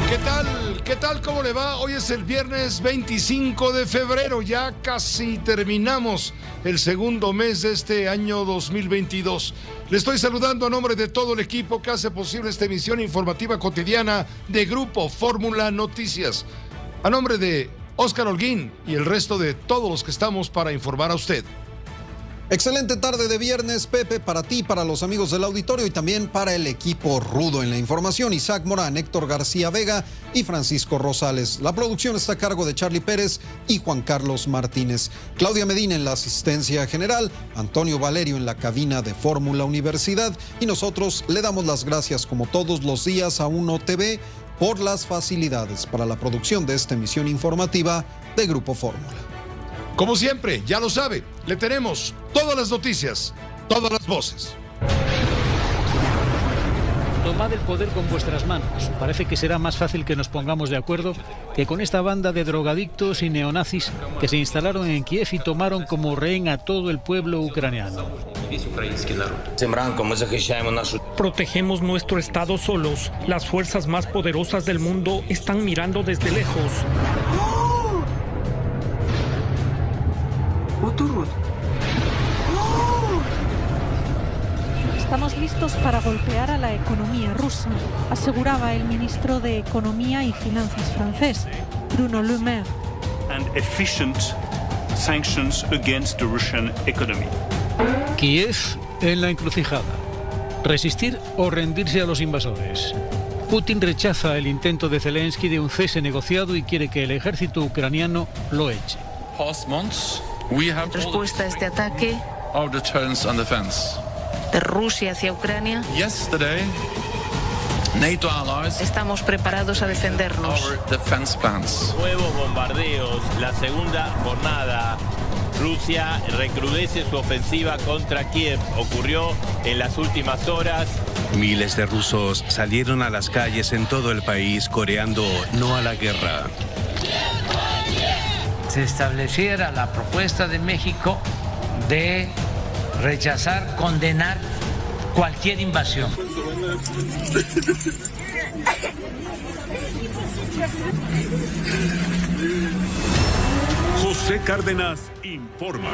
¿Qué tal? ¿Qué tal? ¿Cómo le va? Hoy es el viernes 25 de febrero. Ya casi terminamos el segundo mes de este año 2022. Le estoy saludando a nombre de todo el equipo que hace posible esta emisión informativa cotidiana de Grupo Fórmula Noticias. A nombre de Óscar Holguín y el resto de todos los que estamos para informar a usted. Excelente tarde de viernes, Pepe, para ti, para los amigos del auditorio y también para el equipo rudo en la información. Isaac Morán, Héctor García Vega y Francisco Rosales. La producción está a cargo de Charlie Pérez y Juan Carlos Martínez. Claudia Medina en la asistencia general, Antonio Valerio en la cabina de Fórmula Universidad y nosotros le damos las gracias como todos los días a Uno TV por las facilidades para la producción de esta emisión informativa de Grupo Fórmula. Como siempre, ya lo sabe, le tenemos todas las noticias, todas las voces. Tomad el poder con vuestras manos. Parece que será más fácil que nos pongamos de acuerdo que con esta banda de drogadictos y neonazis que se instalaron en Kiev y tomaron como rehén a todo el pueblo ucraniano. Protegemos nuestro estado solos. Las fuerzas más poderosas del mundo están mirando desde lejos. Estamos listos para golpear a la economía rusa, aseguraba el ministro de Economía y Finanzas francés, Bruno Le Maire. And efficient sanctions against the Russian economy. Kiev en la encrucijada. Resistir o rendirse a los invasores. Putin rechaza el intento de Zelensky de un cese negociado y quiere que el ejército ucraniano lo eche. En respuesta a este ataque de Rusia hacia Ucrania, estamos preparados a defendernos. Nuevos bombardeos, la segunda jornada. Rusia recrudece su ofensiva contra Kiev. Ocurrió en las últimas horas. Miles de rusos salieron a las calles en todo el país coreando no a la guerra. Se estableciera la propuesta de México de rechazar, condenar cualquier invasión. José Cárdenas informa.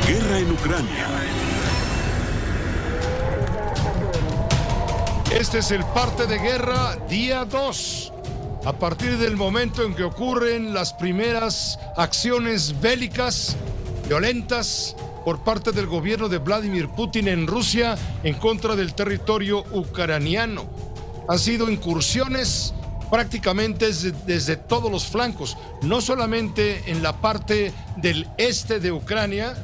Guerra en Ucrania. Este es el parte de guerra día 2. A partir del momento en que ocurren las primeras acciones bélicas violentas por parte del gobierno de Vladimir Putin en Rusia en contra del territorio ucraniano. Han sido incursiones prácticamente desde todos los flancos, no solamente en la parte del este de Ucrania,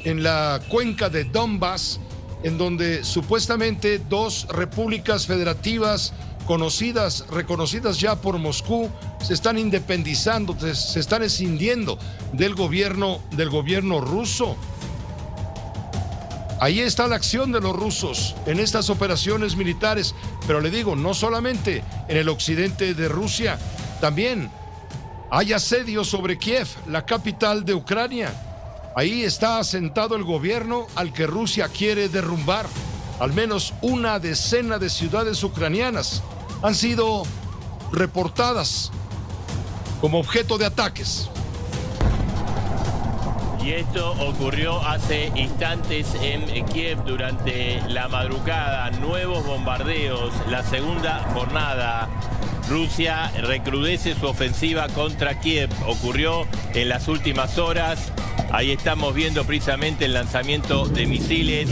en la cuenca de Donbass, en donde supuestamente dos repúblicas federativas reconocidas ya por Moscú, se están independizando, se están escindiendo del gobierno ruso. Ahí está la acción de los rusos en estas operaciones militares, pero le digo, no solamente en el occidente de Rusia, también hay asedio sobre Kiev, la capital de Ucrania. Ahí está asentado el gobierno al que Rusia quiere derrumbar. Al menos una decena de ciudades ucranianas han sido reportadas como objeto de ataques. Y esto ocurrió hace instantes en Kiev durante la madrugada. Nuevos bombardeos, la segunda jornada. Rusia recrudece su ofensiva contra Kiev. Ocurrió en las últimas horas. Ahí estamos viendo precisamente el lanzamiento de misiles.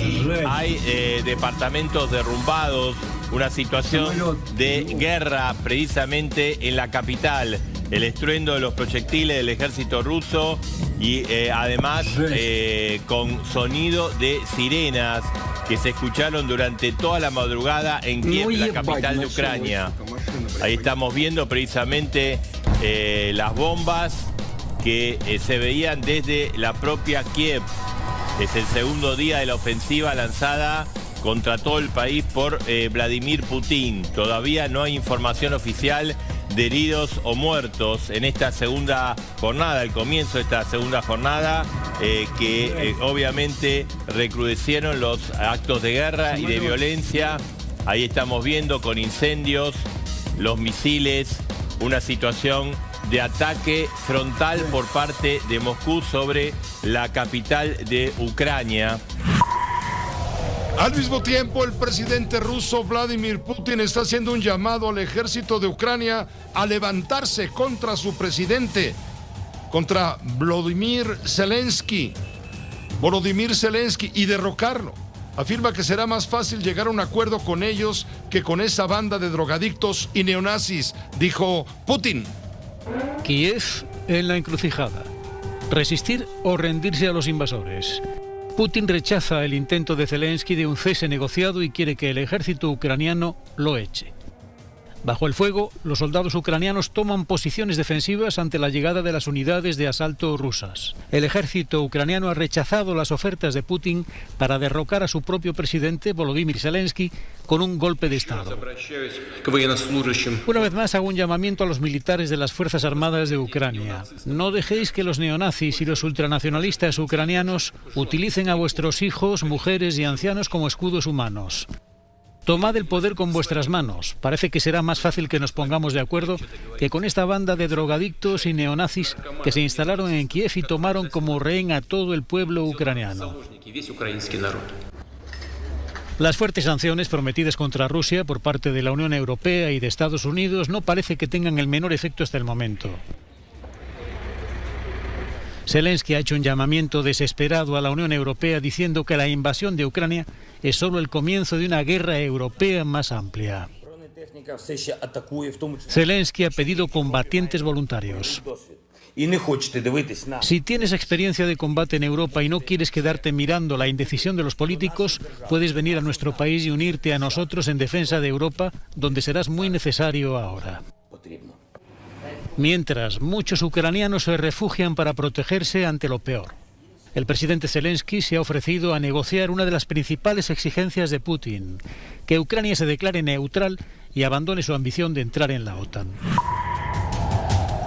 Hay departamentos derrumbados. Una situación de guerra precisamente en la capital. El estruendo de los proyectiles del ejército ruso y además con sonido de sirenas que se escucharon durante toda la madrugada en Kiev, la capital de Ucrania. Ahí estamos viendo precisamente las bombas que se veían desde la propia Kiev. Es el segundo día de la ofensiva lanzada contra todo el país por Vladimir Putin. Todavía no hay información oficial de heridos o muertos en esta segunda jornada, el comienzo de esta segunda jornada, que obviamente recrudecieron los actos de guerra y de violencia. Ahí estamos viendo con incendios los misiles, una situación de ataque frontal por parte de Moscú sobre la capital de Ucrania. Al mismo tiempo, el presidente ruso Vladimir Putin está haciendo un llamado al ejército de Ucrania a levantarse contra su presidente, contra Volodymyr Zelensky, y derrocarlo. Afirma que será más fácil llegar a un acuerdo con ellos que con esa banda de drogadictos y neonazis, dijo Putin. Kiev en la encrucijada. Resistir o rendirse a los invasores. Putin rechaza el intento de Zelensky de un cese negociado y quiere que el ejército ucraniano lo eche. Bajo el fuego, los soldados ucranianos toman posiciones defensivas ante la llegada de las unidades de asalto rusas. El ejército ucraniano ha rechazado las ofertas de Putin para derrocar a su propio presidente, Volodymyr Zelensky, con un golpe de Estado. Una vez más hago un llamamiento a los militares de las Fuerzas Armadas de Ucrania. No dejéis que los neonazis y los ultranacionalistas ucranianos utilicen a vuestros hijos, mujeres y ancianos como escudos humanos. Tomad el poder con vuestras manos. Parece que será más fácil que nos pongamos de acuerdo que con esta banda de drogadictos y neonazis que se instalaron en Kiev y tomaron como rehén a todo el pueblo ucraniano. Las fuertes sanciones prometidas contra Rusia por parte de la Unión Europea y de Estados Unidos no parece que tengan el menor efecto hasta el momento. Zelensky ha hecho un llamamiento desesperado a la Unión Europea diciendo que la invasión de Ucrania es solo el comienzo de una guerra europea más amplia. Zelensky ha pedido combatientes voluntarios. Si tienes experiencia de combate en Europa y no quieres quedarte mirando la indecisión de los políticos, puedes venir a nuestro país y unirte a nosotros en defensa de Europa, donde serás muy necesario ahora. Mientras, muchos ucranianos se refugian para protegerse ante lo peor. El presidente Zelensky se ha ofrecido a negociar una de las principales exigencias de Putin, que Ucrania se declare neutral y abandone su ambición de entrar en la OTAN.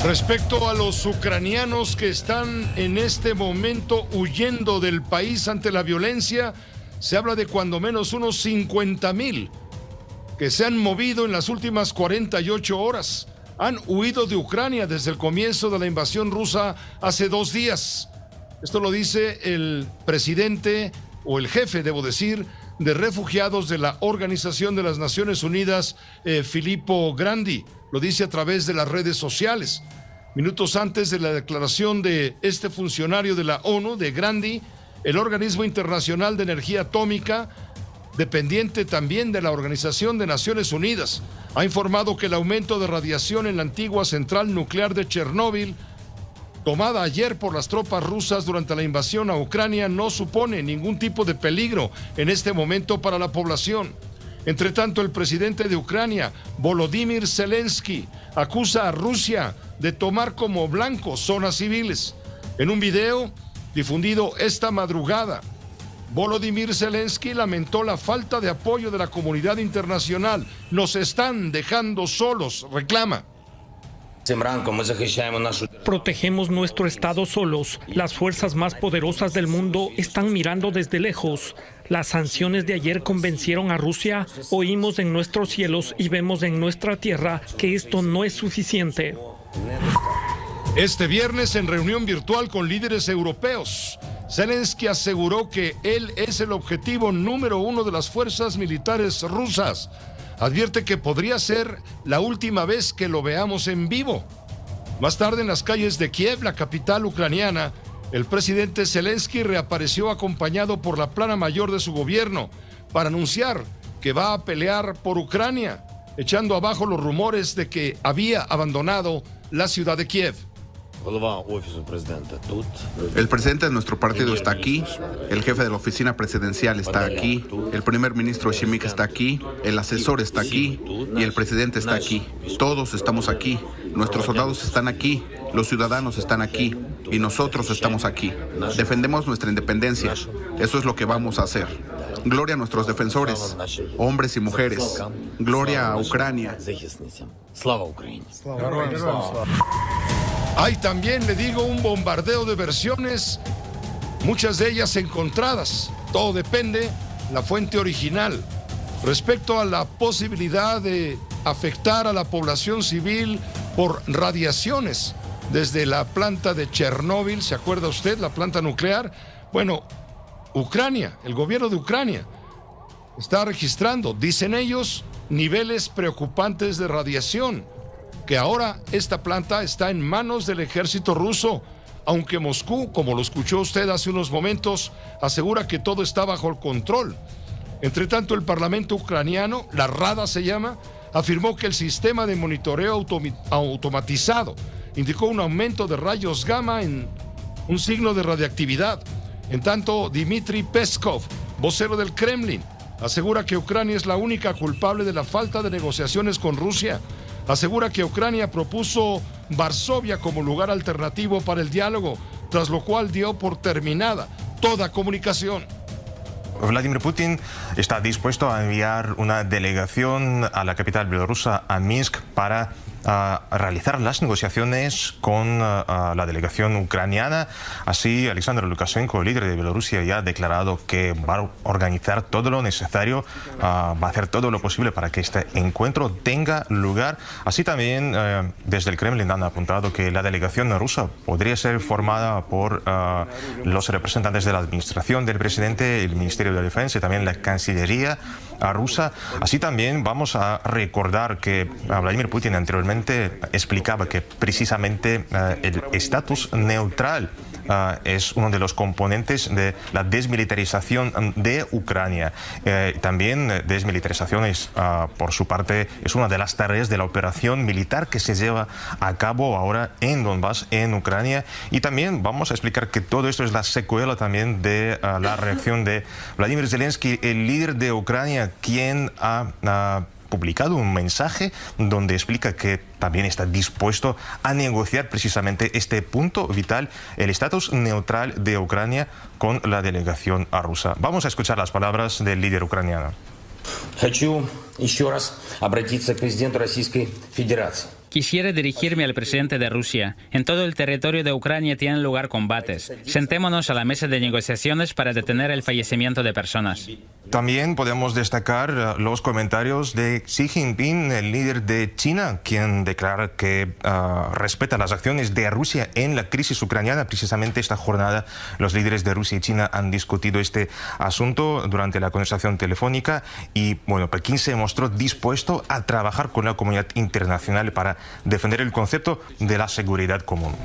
Respecto a los ucranianos que están en este momento huyendo del país ante la violencia, se habla de cuando menos unos 50,000 que se han movido en las últimas 48 horas. Han huido de Ucrania desde el comienzo de la invasión rusa hace 2 días. Esto lo dice el presidente, o el jefe, debo decir, de refugiados de la Organización de las Naciones Unidas, Filippo Grandi. Lo dice a través de las redes sociales. Minutos antes de la declaración de este funcionario de la ONU, de Grandi, el Organismo Internacional de Energía Atómica, dependiente también de la Organización de Naciones Unidas, ha informado que el aumento de radiación en la antigua central nuclear de Chernóbil, tomada ayer por las tropas rusas durante la invasión a Ucrania, no supone ningún tipo de peligro en este momento para la población. Entre tanto, el presidente de Ucrania, Volodymyr Zelensky, acusa a Rusia de tomar como blancos zonas civiles. En un video difundido esta madrugada, Volodymyr Zelensky lamentó la falta de apoyo de la comunidad internacional. Nos están dejando solos, reclama. Protegemos nuestro estado solos. Las fuerzas más poderosas del mundo están mirando desde lejos. Las sanciones de ayer convencieron a Rusia. Oímos en nuestros cielos y vemos en nuestra tierra que esto no es suficiente. Este viernes, en reunión virtual con líderes europeos, Zelensky aseguró que él es el objetivo número 1 de las fuerzas militares rusas. Advierte que podría ser la última vez que lo veamos en vivo. Más tarde, en las calles de Kiev, la capital ucraniana, el presidente Zelensky reapareció acompañado por la plana mayor de su gobierno para anunciar que va a pelear por Ucrania, echando abajo los rumores de que había abandonado la ciudad de Kiev. El presidente de nuestro partido está aquí, el jefe de la oficina presidencial está aquí, el primer ministro Shimik está aquí, el asesor está aquí y el presidente está aquí. Todos estamos aquí, nuestros soldados están aquí, los ciudadanos están aquí y nosotros estamos aquí. Defendemos nuestra independencia, eso es lo que vamos a hacer. Gloria a nuestros defensores, hombres y mujeres. Gloria a Ucrania. Hay también, le digo, un bombardeo de versiones, muchas de ellas encontradas. Todo depende de la fuente original. respecto a la posibilidad de afectar a la población civil por radiaciones desde la planta de Chernóbil, ¿se acuerda usted? La planta nuclear. Bueno, Ucrania, el gobierno de Ucrania, está registrando, dicen ellos, niveles preocupantes de radiación, que ahora esta planta está en manos del ejército ruso, aunque Moscú, como lo escuchó usted hace unos momentos, asegura que todo está bajo el control. Entre tanto, el Parlamento ucraniano, la Rada se llama, afirmó que el sistema de monitoreo automatizado indicó un aumento de rayos gamma en un signo de radiactividad. En tanto, Dmitry Peskov, vocero del Kremlin, asegura que Ucrania es la única culpable de la falta de negociaciones con Rusia. Asegura que Ucrania propuso Varsovia como lugar alternativo para el diálogo, tras lo cual dio por terminada toda comunicación. Vladimir Putin está dispuesto a enviar una delegación a la capital bielorrusa, a Minsk, para realizar las negociaciones con la delegación ucraniana. Así, Alexander Lukashenko, líder de Bielorrusia, ya ha declarado que va a organizar todo lo necesario, va a hacer todo lo posible para que este encuentro tenga lugar. Así también, desde el Kremlin han apuntado que la delegación rusa podría ser formada por los representantes de la administración del presidente, el Ministerio de Defensa y también la Cancillería rusa. Así también vamos a recordar que Vladimir Putin anteriormente explicaba que precisamente el estatus neutral es uno de los componentes de la desmilitarización de Ucrania. También desmilitarización es, por su parte, es una de las tareas de la operación militar que se lleva a cabo ahora en Donbass, en Ucrania. Y también vamos a explicar que todo esto es la secuela también de la reacción de Vladimir Zelensky, el líder de Ucrania, quien ha publicado un mensaje donde explica que también está dispuesto a negociar precisamente este punto vital, el estatus neutral de Ucrania, con la delegación rusa. Vamos a escuchar las palabras del líder ucraniano. Quisiera dirigirme al presidente de Rusia. En todo el territorio de Ucrania tienen lugar combates. Sentémonos a la mesa de negociaciones para detener el fallecimiento de personas. También podemos destacar los comentarios de Xi Jinping, el líder de China, quien declara que respeta las acciones de Rusia en la crisis ucraniana. Precisamente esta jornada los líderes de Rusia y China han discutido este asunto durante la conversación telefónica y, bueno, Pekín se mostró dispuesto a trabajar con la comunidad internacional para defender el concepto de la seguridad común.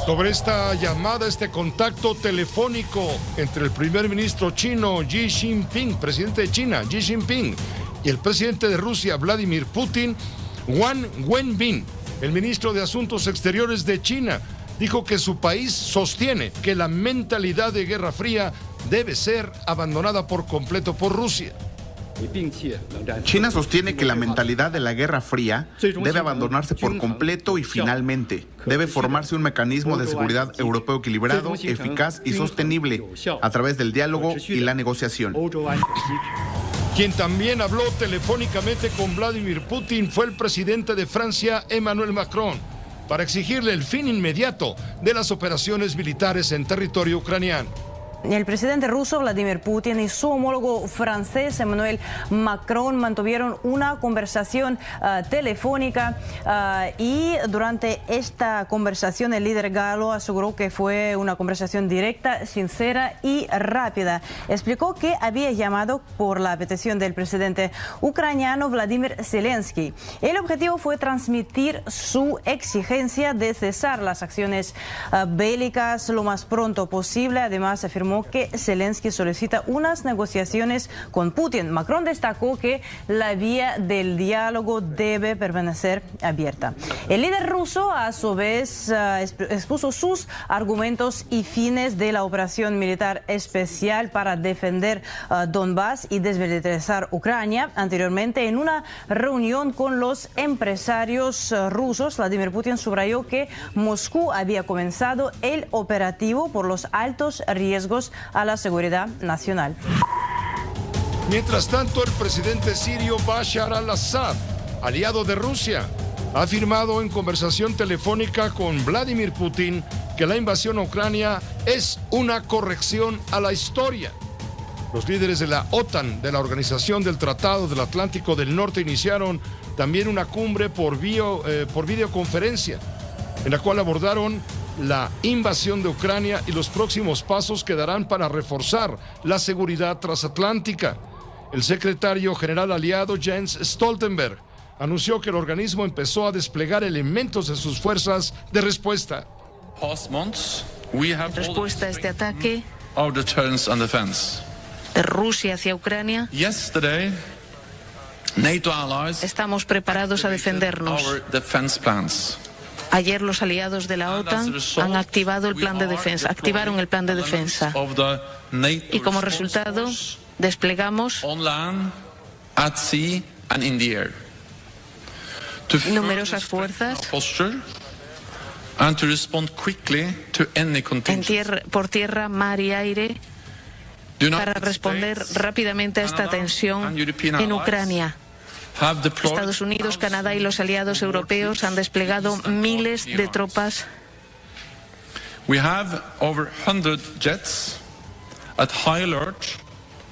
Sobre esta llamada, este contacto telefónico entre el primer ministro chino Xi Jinping, presidente de China Xi Jinping, y el presidente de Rusia Vladimir Putin, Wang Wenbin, el ministro de Asuntos Exteriores de China, dijo que su país sostiene que la mentalidad de Guerra Fría debe ser abandonada por completo por Rusia. China sostiene que la mentalidad de la Guerra Fría debe abandonarse por completo y finalmente debe formarse un mecanismo de seguridad europeo equilibrado, eficaz y sostenible a través del diálogo y la negociación. Quien también habló telefónicamente con Vladimir Putin fue el presidente de Francia, Emmanuel Macron, para exigirle el fin inmediato de las operaciones militares en territorio ucraniano. El presidente ruso Vladimir Putin y su homólogo francés Emmanuel Macron mantuvieron una conversación telefónica y durante esta conversación el líder galo aseguró que fue una conversación directa, sincera y rápida. Explicó que había llamado por la petición del presidente ucraniano Vladimir Zelensky. El objetivo fue transmitir su exigencia de cesar las acciones bélicas lo más pronto posible. Además, afirmó que Zelensky solicita unas negociaciones con Putin. Macron destacó que la vía del diálogo debe permanecer abierta. El líder ruso, a su vez, expuso sus argumentos y fines de la operación militar especial para defender Donbass y desmilitarizar Ucrania. Anteriormente, en una reunión con los empresarios rusos, Vladimir Putin subrayó que Moscú había comenzado el operativo por los altos riesgos a la seguridad nacional. Mientras tanto, el presidente sirio Bashar al-Assad, aliado de Rusia, ha afirmado en conversación telefónica con Vladimir Putin que la invasión a Ucrania es una corrección a la historia. Los líderes de la OTAN, de la Organización del Tratado del Atlántico del Norte, iniciaron también una cumbre por videoconferencia, en la cual abordaron la invasión de Ucrania y los próximos pasos que darán para reforzar la seguridad transatlántica. El secretario general aliado Jens Stoltenberg anunció que el organismo empezó a desplegar elementos de sus fuerzas de respuesta. En respuesta a este ataque de Rusia hacia Ucrania, estamos preparados a defendernos. Ayer los aliados de la OTAN han activado el plan de defensa, activaron el plan de defensa. Y como resultado, desplegamos numerosas fuerzas por tierra, mar y aire para responder rápidamente a esta tensión en Ucrania. Estados Unidos, Canadá y los aliados europeos han desplegado miles de tropas.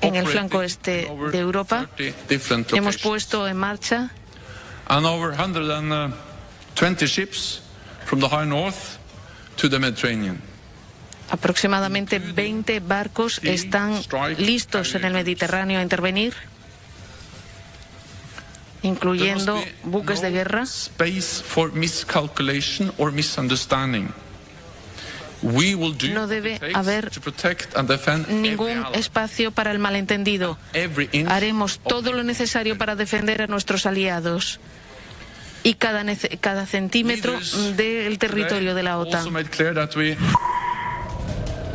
En el flanco este de Europa hemos puesto en marcha aproximadamente 20 barcos están listos en el Mediterráneo a intervenir, incluyendo buques de guerra. No debe haber ningún espacio para el malentendido. Haremos todo lo necesario para defender a nuestros aliados y cada centímetro del territorio de la OTAN.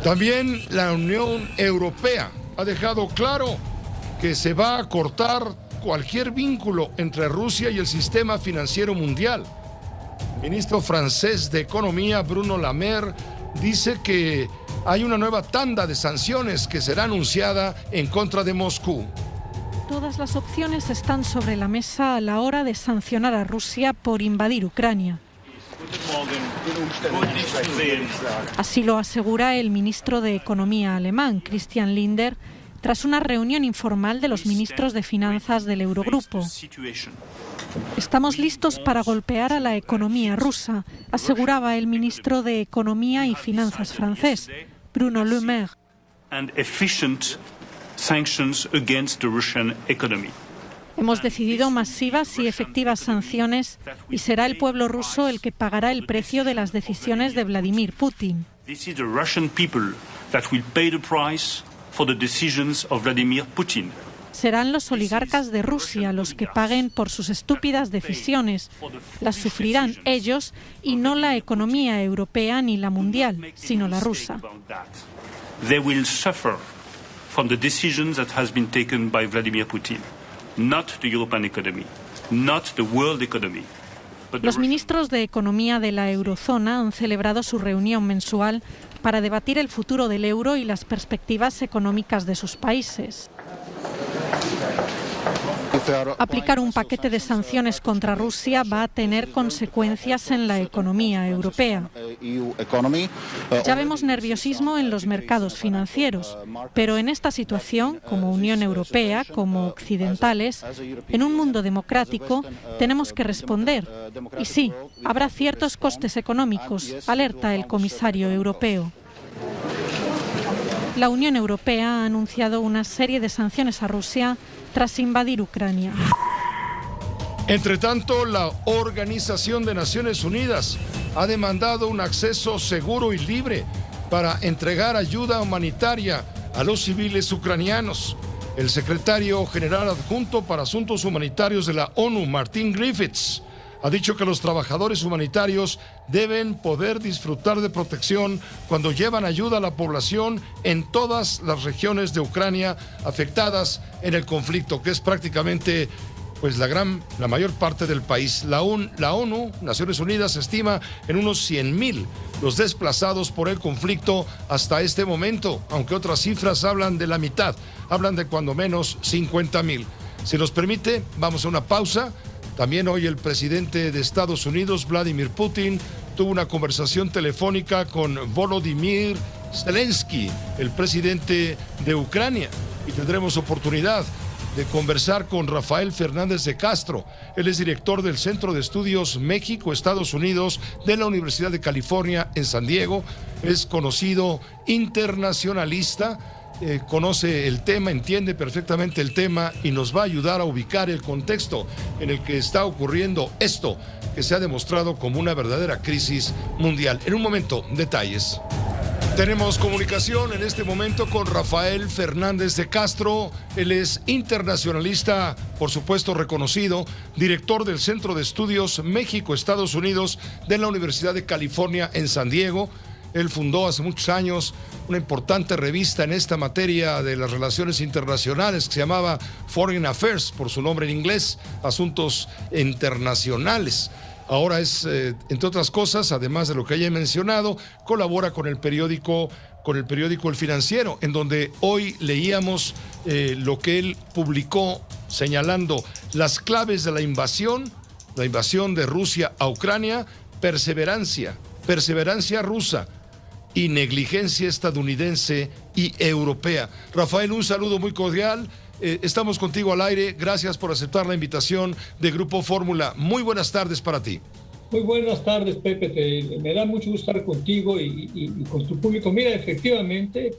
También la Unión Europea ha dejado claro que se va a cortar cualquier vínculo entre Rusia y el sistema financiero mundial. El ministro francés de Economía, Bruno Le Maire, dice que hay una nueva tanda de sanciones que será anunciada en contra de Moscú. Todas las opciones están sobre la mesa a la hora de sancionar a Rusia por invadir Ucrania. Así lo asegura el ministro de Economía alemán, Christian Lindner, tras una reunión informal de los ministros de Finanzas del Eurogrupo. Estamos listos para golpear a la economía rusa, aseguraba el ministro de Economía y Finanzas francés, Bruno Le Maire. Hemos decidido masivas y efectivas sanciones y será el pueblo ruso el que pagará el precio de las decisiones de Vladimir Putin. Serán los oligarcas de Rusia los que paguen por sus estúpidas decisiones. Las sufrirán ellos y no la economía europea ni la mundial, sino la rusa. They will suffer from the decisions that has been taken by Vladimir Putin, not the European economy, not the world economy. Los ministros de Economía de la Eurozona han celebrado su reunión mensual para debatir el futuro del euro y las perspectivas económicas de sus países. Aplicar un paquete de sanciones contra Rusia va a tener consecuencias en la economía europea. Ya vemos nerviosismo en los mercados financieros, pero en esta situación, como Unión Europea, como occidentales, en un mundo democrático, tenemos que responder. Y sí, habrá ciertos costes económicos, alerta el comisario europeo. La Unión Europea ha anunciado una serie de sanciones a Rusia tras invadir Ucrania. Entre tanto, la Organización de Naciones Unidas ha demandado un acceso seguro y libre para entregar ayuda humanitaria a los civiles ucranianos. El secretario general adjunto para Asuntos Humanitarios de la ONU, Martin Griffiths, ha dicho que los trabajadores humanitarios deben poder disfrutar de protección cuando llevan ayuda a la población en todas las regiones de Ucrania afectadas en el conflicto, que es prácticamente la mayor parte del país. La ONU, Naciones Unidas, estima en unos 100,000 los desplazados por el conflicto hasta este momento, aunque otras cifras hablan de la mitad, hablan de cuando menos 50,000. Si nos permite, vamos a una pausa. También hoy el presidente de Estados Unidos, Vladimir Putin, tuvo una conversación telefónica con Volodymyr Zelensky, el presidente de Ucrania. y tendremos oportunidad de conversar con Rafael Fernández de Castro. Él es director del Centro de Estudios México-Estados Unidos de la Universidad de California en San Diego. Es conocido internacionalista, conoce el tema, entiende perfectamente el tema y nos va a ayudar a ubicar el contexto en el que está ocurriendo esto, que se ha demostrado como una verdadera crisis mundial. En un momento, detalles. Tenemos comunicación en este momento con Rafael Fernández de Castro. Él es internacionalista, por supuesto reconocido, director del Centro de Estudios México-Estados Unidos de la Universidad de California en San Diego. Él fundó hace muchos años una importante revista en esta materia de las relaciones internacionales que se llamaba Foreign Affairs, por su nombre en inglés, Asuntos Internacionales. Ahora es, entre otras cosas, además de lo que haya mencionado, colabora con el periódico El Financiero, en donde hoy leíamos lo que él publicó señalando las claves de la invasión de Rusia a Ucrania, perseverancia rusa y negligencia estadounidense y europea. Rafael, un saludo muy cordial. Estamos contigo al aire. Gracias por aceptar la invitación de Grupo Fórmula. Muy buenas tardes para ti. Muy buenas tardes, Pepe. Me da mucho gusto estar contigo y con tu público. Mira, efectivamente,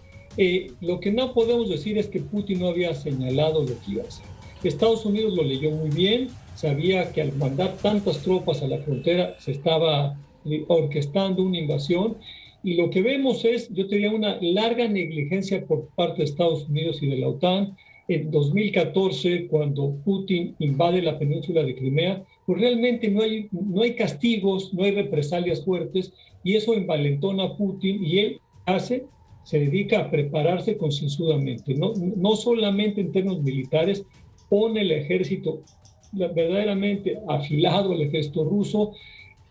lo que no podemos decir es que Putin no había señalado lo que iba a hacer. Estados Unidos lo leyó muy bien, sabía que al mandar tantas tropas a la frontera se estaba orquestando una invasión. Y lo que vemos es, yo te diría, una larga negligencia por parte de Estados Unidos y de la OTAN. En 2014, cuando Putin invade la península de Crimea, pues realmente no hay castigos, no hay represalias fuertes, y eso envalentona a Putin, y él se dedica a prepararse concienzudamente, no solamente en términos militares, pone el ejército verdaderamente afilado, el ejército ruso.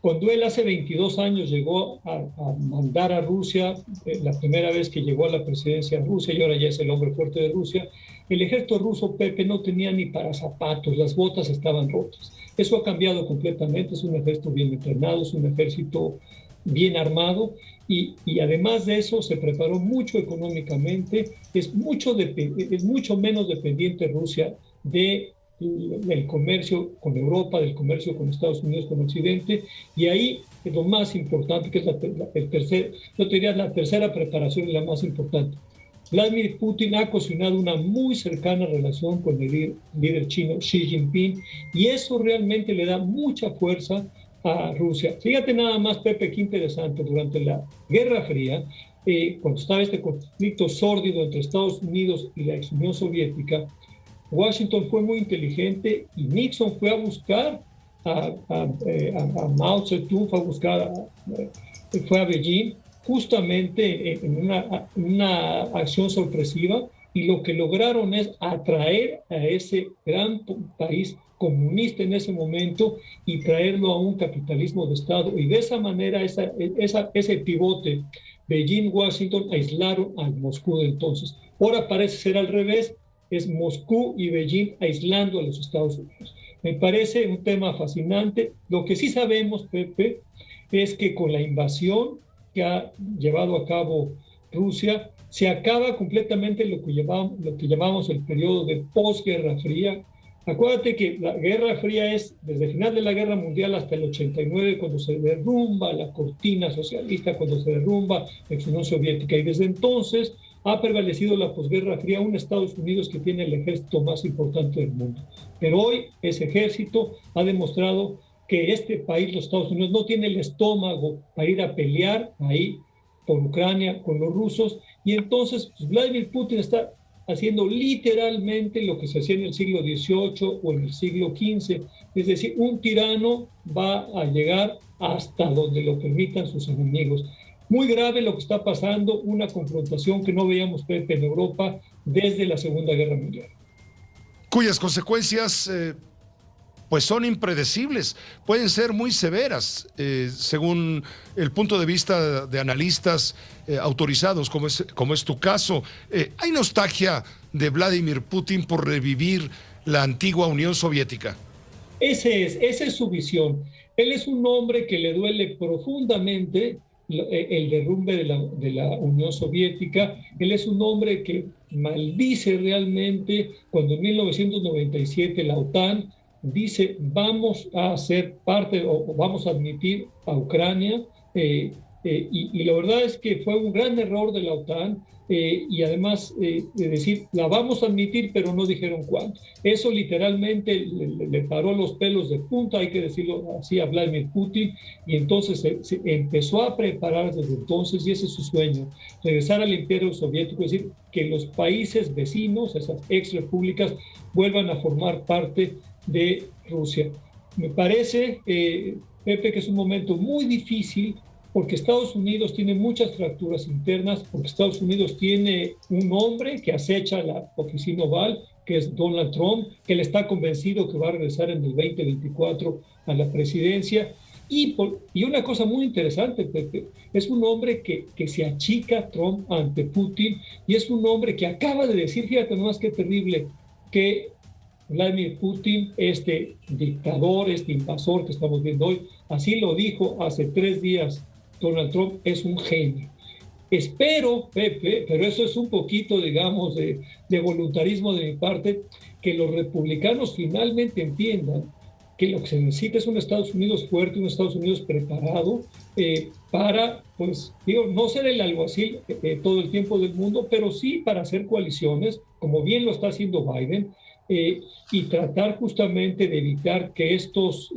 Cuando él hace 22 años llegó a mandar a Rusia, la primera vez que llegó a la presidencia de Rusia, y ahora ya es el hombre fuerte de Rusia, el ejército ruso, Pepe, no tenía ni para zapatos, las botas estaban rotas. Eso ha cambiado completamente, es un ejército bien entrenado, es un ejército bien armado, y además de eso se preparó mucho económicamente, es mucho menos dependiente Rusia del comercio con Europa, del comercio con Estados Unidos, con Occidente, y ahí es lo más importante, que es la tercera preparación y la más importante. Vladimir Putin ha cocinado una muy cercana relación con el líder chino Xi Jinping, y eso realmente le da mucha fuerza a Rusia. Fíjate nada más, Pepe, qué interesante, durante la Guerra Fría, cuando estaba este conflicto sórdido entre Estados Unidos y la ex Unión Soviética, Washington fue muy inteligente y Nixon fue a buscar a Mao Zedong, fue a Beijing justamente en una acción sorpresiva, y lo que lograron es atraer a ese gran país comunista en ese momento y traerlo a un capitalismo de Estado, y de esa manera ese pivote Beijing-Washington aislaron a Moscú de entonces. Ahora parece ser al revés, es Moscú y Beijing aislando a los Estados Unidos. Me parece un tema fascinante. Lo que sí sabemos, Pepe, es que con la invasión que ha llevado a cabo Rusia, se acaba completamente lo que llamamos el periodo de posguerra fría. Acuérdate que la Guerra Fría es desde el final de la Guerra Mundial hasta el 89, cuando se derrumba la cortina socialista, cuando se derrumba la Unión Soviética, y desde entonces ha prevalecido la posguerra fría, un Estados Unidos que tiene el ejército más importante del mundo. Pero hoy ese ejército ha demostrado que este país, los Estados Unidos, no tiene el estómago para ir a pelear ahí por Ucrania con los rusos, y entonces pues, Vladimir Putin está haciendo literalmente lo que se hacía en el siglo XVIII o en el siglo XV, es decir, un tirano va a llegar hasta donde lo permitan sus enemigos. Muy grave lo que está pasando, una confrontación que no veíamos, Pepe, en Europa desde la Segunda Guerra Mundial. Cuyas consecuencias pues son impredecibles, pueden ser muy severas, según el punto de vista de analistas autorizados, como es tu caso. ¿Hay nostalgia de Vladimir Putin por revivir la antigua Unión Soviética? Esa es su visión. Él es un hombre que le duele profundamente el derrumbe de la Unión Soviética. Él es un hombre que maldice realmente cuando en 1997 la OTAN dice vamos a ser parte o vamos a admitir a Ucrania, y la verdad es que fue un gran error de la OTAN, y además de decir la vamos a admitir pero no dijeron cuándo. Eso literalmente le paró los pelos de punta, hay que decirlo así, a Vladimir Putin, y entonces se empezó a preparar desde entonces, y ese es su sueño, regresar al imperio soviético, es decir, que los países vecinos, esas ex repúblicas, vuelvan a formar parte de Rusia. Me parece, Pepe, que es un momento muy difícil porque Estados Unidos tiene muchas fracturas internas, porque Estados Unidos tiene un hombre que acecha la oficina oval, que es Donald Trump, que él está convencido que va a regresar en el 2024 a la presidencia. Y una cosa muy interesante, Pepe, es un hombre que se achica Trump ante Putin, y es un hombre que acaba de decir, fíjate nomás qué terrible, que Vladimir Putin, este dictador, este invasor que estamos viendo hoy, así lo dijo hace 3 días, Donald Trump es un genio. Espero, Pepe, pero eso es un poquito, digamos, de voluntarismo de mi parte, que los republicanos finalmente entiendan que lo que se necesita es un Estados Unidos fuerte, un Estados Unidos preparado para, pues, digo, no ser el alguacil todo el tiempo del mundo, pero sí para hacer coaliciones, como bien lo está haciendo Biden, y tratar justamente de evitar que estos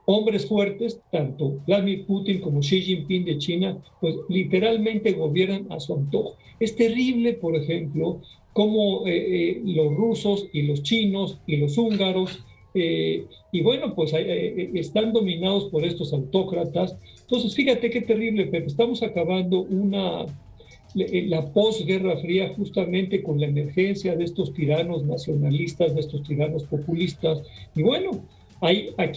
hombres fuertes, tanto Vladimir Putin como Xi Jinping de China, pues literalmente gobiernan a su antojo. Es terrible, por ejemplo, cómo los rusos y los chinos y los húngaros, y bueno, pues están dominados por estos autócratas. Entonces, fíjate qué terrible, Pepe. Estamos acabando la posguerra fría justamente con la emergencia de estos tiranos nacionalistas, de estos tiranos populistas. Y bueno, hay a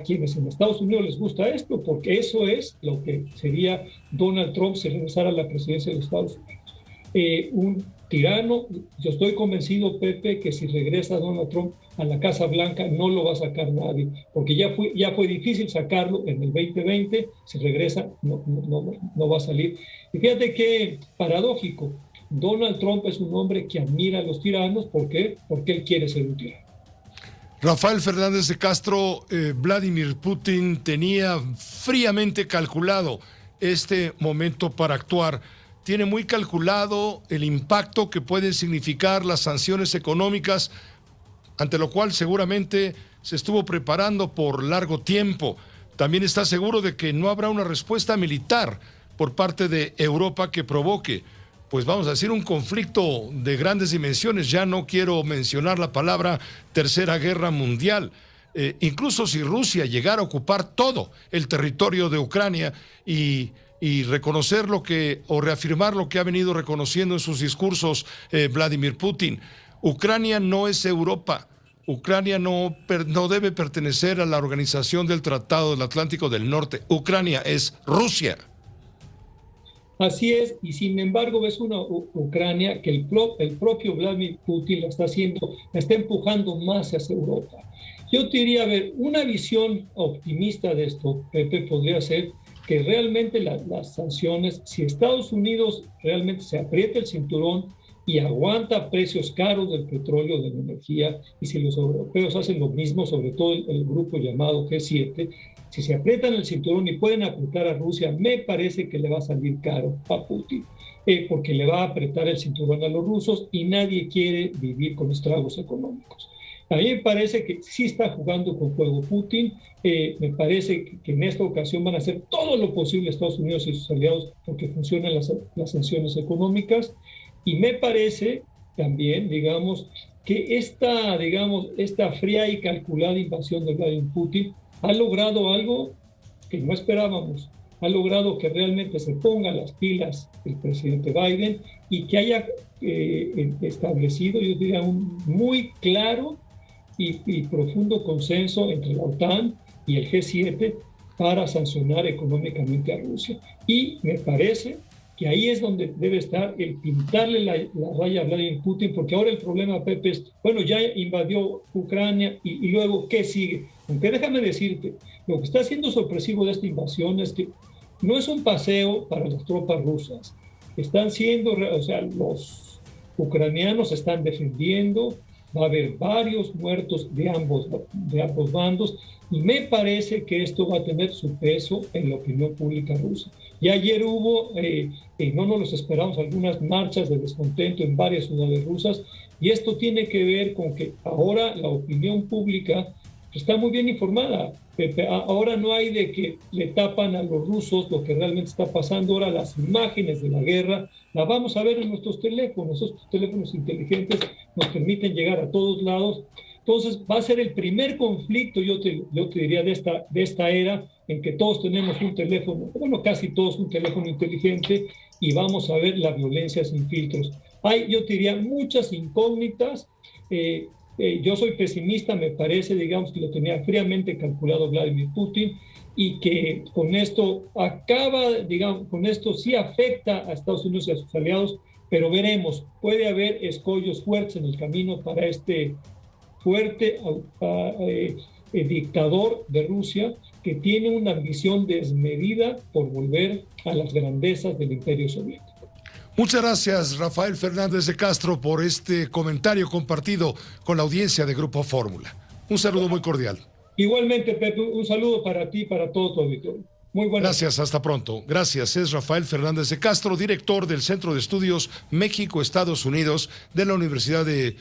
quienes en Estados Unidos les gusta esto, porque eso es lo que sería Donald Trump si regresara a la presidencia de los Estados Unidos. Un tirano. Yo estoy convencido, Pepe, que si regresa Donald Trump a la Casa Blanca no lo va a sacar nadie, porque ya fue difícil sacarlo en el 2020, si regresa no va a salir. Y fíjate qué paradójico, Donald Trump es un hombre que admira a los tiranos. ¿Por qué? Porque él quiere ser un tirano. Rafael Fernández de Castro, Vladimir Putin tenía fríamente calculado este momento para actuar. Tiene muy calculado el impacto que pueden significar las sanciones económicas, ante lo cual seguramente se estuvo preparando por largo tiempo. También está seguro de que no habrá una respuesta militar por parte de Europa que provoque, pues vamos a decir, un conflicto de grandes dimensiones. Ya no quiero mencionar la palabra Tercera Guerra Mundial. Incluso si Rusia llegara a ocupar todo el territorio de Ucrania y reconocer o reafirmar lo que ha venido reconociendo en sus discursos Vladimir Putin. Ucrania no es Europa. Ucrania no debe pertenecer a la Organización del Tratado del Atlántico del Norte. Ucrania es Rusia. Así es, y sin embargo ves una Ucrania que el propio Vladimir Putin la está empujando más hacia Europa. Yo te diría, a ver, una visión optimista de esto, Pepe, podría ser que realmente las sanciones, si Estados Unidos realmente se aprieta el cinturón y aguanta precios caros del petróleo, de la energía, y si los europeos hacen lo mismo, sobre todo el grupo llamado G7, si se aprietan el cinturón y pueden apretar a Rusia, me parece que le va a salir caro a Putin, porque le va a apretar el cinturón a los rusos y nadie quiere vivir con estragos económicos. A mí me parece que sí está jugando con fuego Putin. Me parece que en esta ocasión van a hacer todo lo posible Estados Unidos y sus aliados porque funcionan las sanciones económicas. Y me parece también, digamos, que esta fría y calculada invasión de Vladimir Putin ha logrado algo que no esperábamos. Ha logrado que realmente se pongan las pilas el presidente Biden y que haya establecido, yo diría, un muy claro y profundo consenso entre la OTAN y el G7 para sancionar económicamente a Rusia. Y me parece que ahí es donde debe estar el pintarle la raya a Vladimir Putin, porque ahora el problema, Pepe, es, bueno, ya invadió Ucrania y luego, ¿qué sigue? Aunque déjame decirte, lo que está siendo sorpresivo de esta invasión es que no es un paseo para las tropas rusas. Están siendo, los ucranianos se están defendiendo, va a haber varios muertos de ambos bandos, y me parece que esto va a tener su peso en la opinión pública rusa. Y ayer hubo, no nos los esperamos, algunas marchas de descontento en varias ciudades rusas, y esto tiene que ver con que ahora la opinión pública está muy bien informada, Pepe. Ahora no hay de que le tapan a los rusos lo que realmente está pasando. Ahora las imágenes de la guerra las vamos a ver en nuestros teléfonos. Estos teléfonos inteligentes nos permiten llegar a todos lados. Entonces va a ser el primer conflicto, yo te diría, de esta era, en que todos tenemos un teléfono, bueno, casi todos un teléfono inteligente, y vamos a ver la violencia sin filtros. Hay, yo te diría, muchas incógnitas. Yo soy pesimista, me parece, digamos, que lo tenía fríamente calculado Vladimir Putin, y que con esto con esto sí afecta a Estados Unidos y a sus aliados, pero veremos, puede haber escollos fuertes en el camino para este fuerte dictador de Rusia, que tiene una ambición desmedida por volver a las grandezas del Imperio Soviético. Muchas gracias, Rafael Fernández de Castro, por este comentario compartido con la audiencia de Grupo Fórmula. Un saludo muy cordial. Igualmente, Pepe, un saludo para ti y para todo tu auditorio. Muy buenas. Gracias, hasta pronto. Gracias, es Rafael Fernández de Castro, director del Centro de Estudios México-Estados Unidos de la Universidad de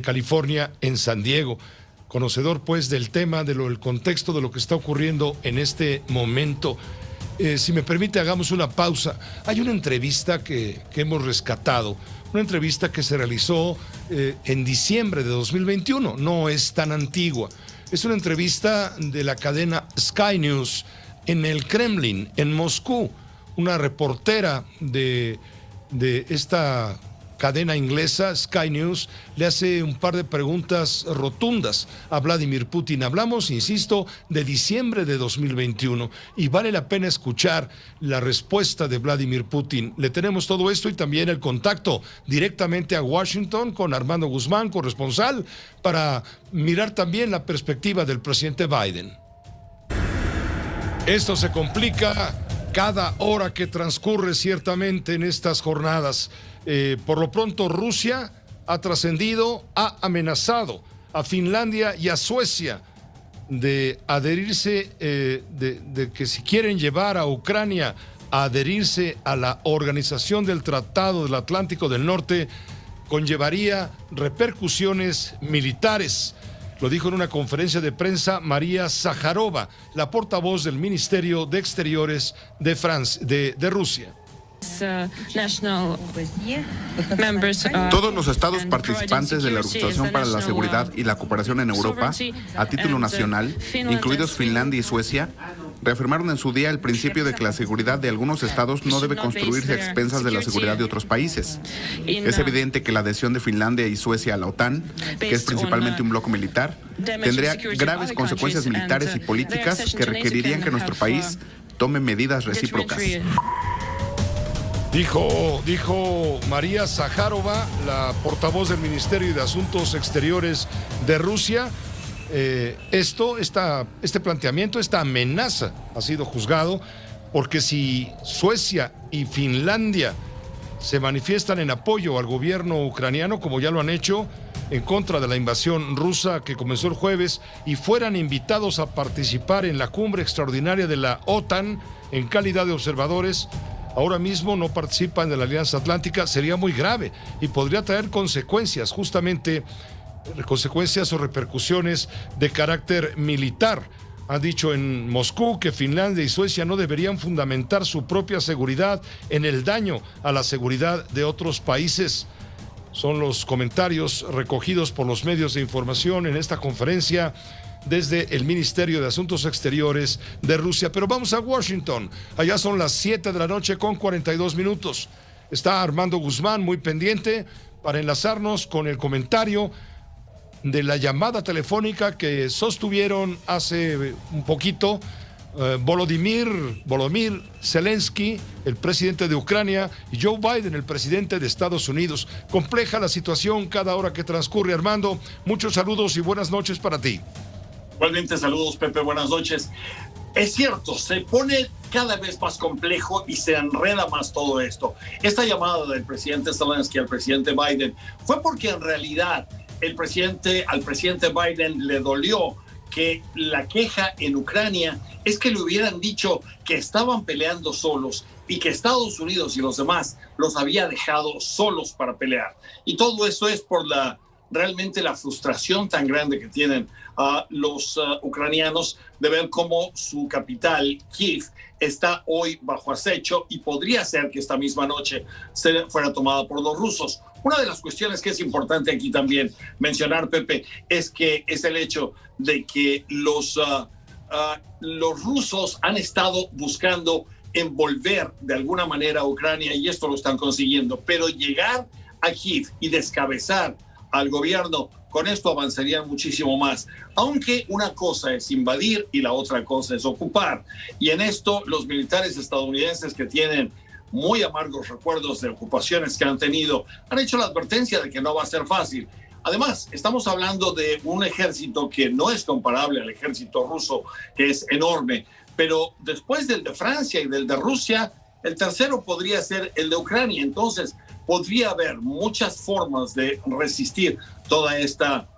California en San Diego. Conocedor, pues, del tema, del contexto de lo que está ocurriendo en este momento. Si me permite, hagamos una pausa. Hay una entrevista que hemos rescatado, una entrevista que se realizó en diciembre de 2021, no es tan antigua. Es una entrevista de la cadena Sky News en el Kremlin, en Moscú. Una reportera de esta cadena inglesa, Sky News, le hace un par de preguntas rotundas a Vladimir Putin. Hablamos, insisto, de diciembre de 2021 y vale la pena escuchar la respuesta de Vladimir Putin. Le tenemos todo esto y también el contacto directamente a Washington con Armando Guzmán, corresponsal, para mirar también la perspectiva del presidente Biden. Esto se complica cada hora que transcurre ciertamente en estas jornadas. Por lo pronto, Rusia ha trascendido, ha amenazado a Finlandia y a Suecia de adherirse, de que si quieren llevar a Ucrania a adherirse a la Organización del Tratado del Atlántico del Norte, conllevaría repercusiones militares. Lo dijo en una conferencia de prensa María Zakharova, la portavoz del Ministerio de Exteriores de Rusia. Todos los estados participantes de la Organización para la Seguridad y la Cooperación en Europa, a título nacional, incluidos Finlandia y Suecia, reafirmaron en su día el principio de que la seguridad de algunos estados no debe construirse a expensas de la seguridad de otros países. Es evidente que la adhesión de Finlandia y Suecia a la OTAN, que es principalmente un bloque militar, tendría graves consecuencias militares y políticas que requerirían que nuestro país tome medidas recíprocas. Dijo María Zakharova, la portavoz del Ministerio de Asuntos Exteriores de Rusia. Este planteamiento, esta amenaza ha sido juzgado porque si Suecia y Finlandia se manifiestan en apoyo al gobierno ucraniano, como ya lo han hecho, en contra de la invasión rusa que comenzó el jueves, y fueran invitados a participar en la cumbre extraordinaria de la OTAN en calidad de observadores, ahora mismo no participan de la Alianza Atlántica, sería muy grave y podría traer consecuencias, justamente consecuencias o repercusiones de carácter militar. Han dicho en Moscú que Finlandia y Suecia no deberían fundamentar su propia seguridad en el daño a la seguridad de otros países. Son los comentarios recogidos por los medios de información en esta conferencia desde el Ministerio de Asuntos Exteriores de Rusia. Pero vamos a Washington. Allá son las 7 de la noche con 42 minutos. Está Armando Guzmán muy pendiente para enlazarnos con el comentario de la llamada telefónica que sostuvieron hace un poquito Volodymyr Zelensky, el presidente de Ucrania, y Joe Biden, el presidente de Estados Unidos. Compleja la situación cada hora que transcurre. Armando, muchos saludos y buenas noches para ti. Igualmente, saludos, Pepe, buenas noches. Es cierto, se pone cada vez más complejo y se enreda más todo esto. Esta llamada del presidente Zelensky al presidente Biden fue porque en realidad al presidente Biden le dolió que la queja en Ucrania es que le hubieran dicho que estaban peleando solos y que Estados Unidos y los demás los había dejado solos para pelear. Y todo eso es por realmente la frustración tan grande que tienen los ucranianos de ver cómo su capital, Kiev, está hoy bajo acecho y podría ser que esta misma noche fuera tomada por los rusos. Una de las cuestiones que es importante aquí también mencionar, Pepe, es el hecho de que los rusos han estado buscando envolver de alguna manera a Ucrania y esto lo están consiguiendo, pero llegar a Kiev y descabezar al gobierno, con esto avanzarían muchísimo más, aunque una cosa es invadir y la otra cosa es ocupar, y en esto los militares estadounidenses que tienen muy amargos recuerdos de ocupaciones que han tenido, han hecho la advertencia de que no va a ser fácil. Además, estamos hablando de un ejército que no es comparable al ejército ruso, que es enorme, pero después del de Francia y del de Rusia, el tercero podría ser el de Ucrania. Entonces, podría haber muchas formas de resistir toda esta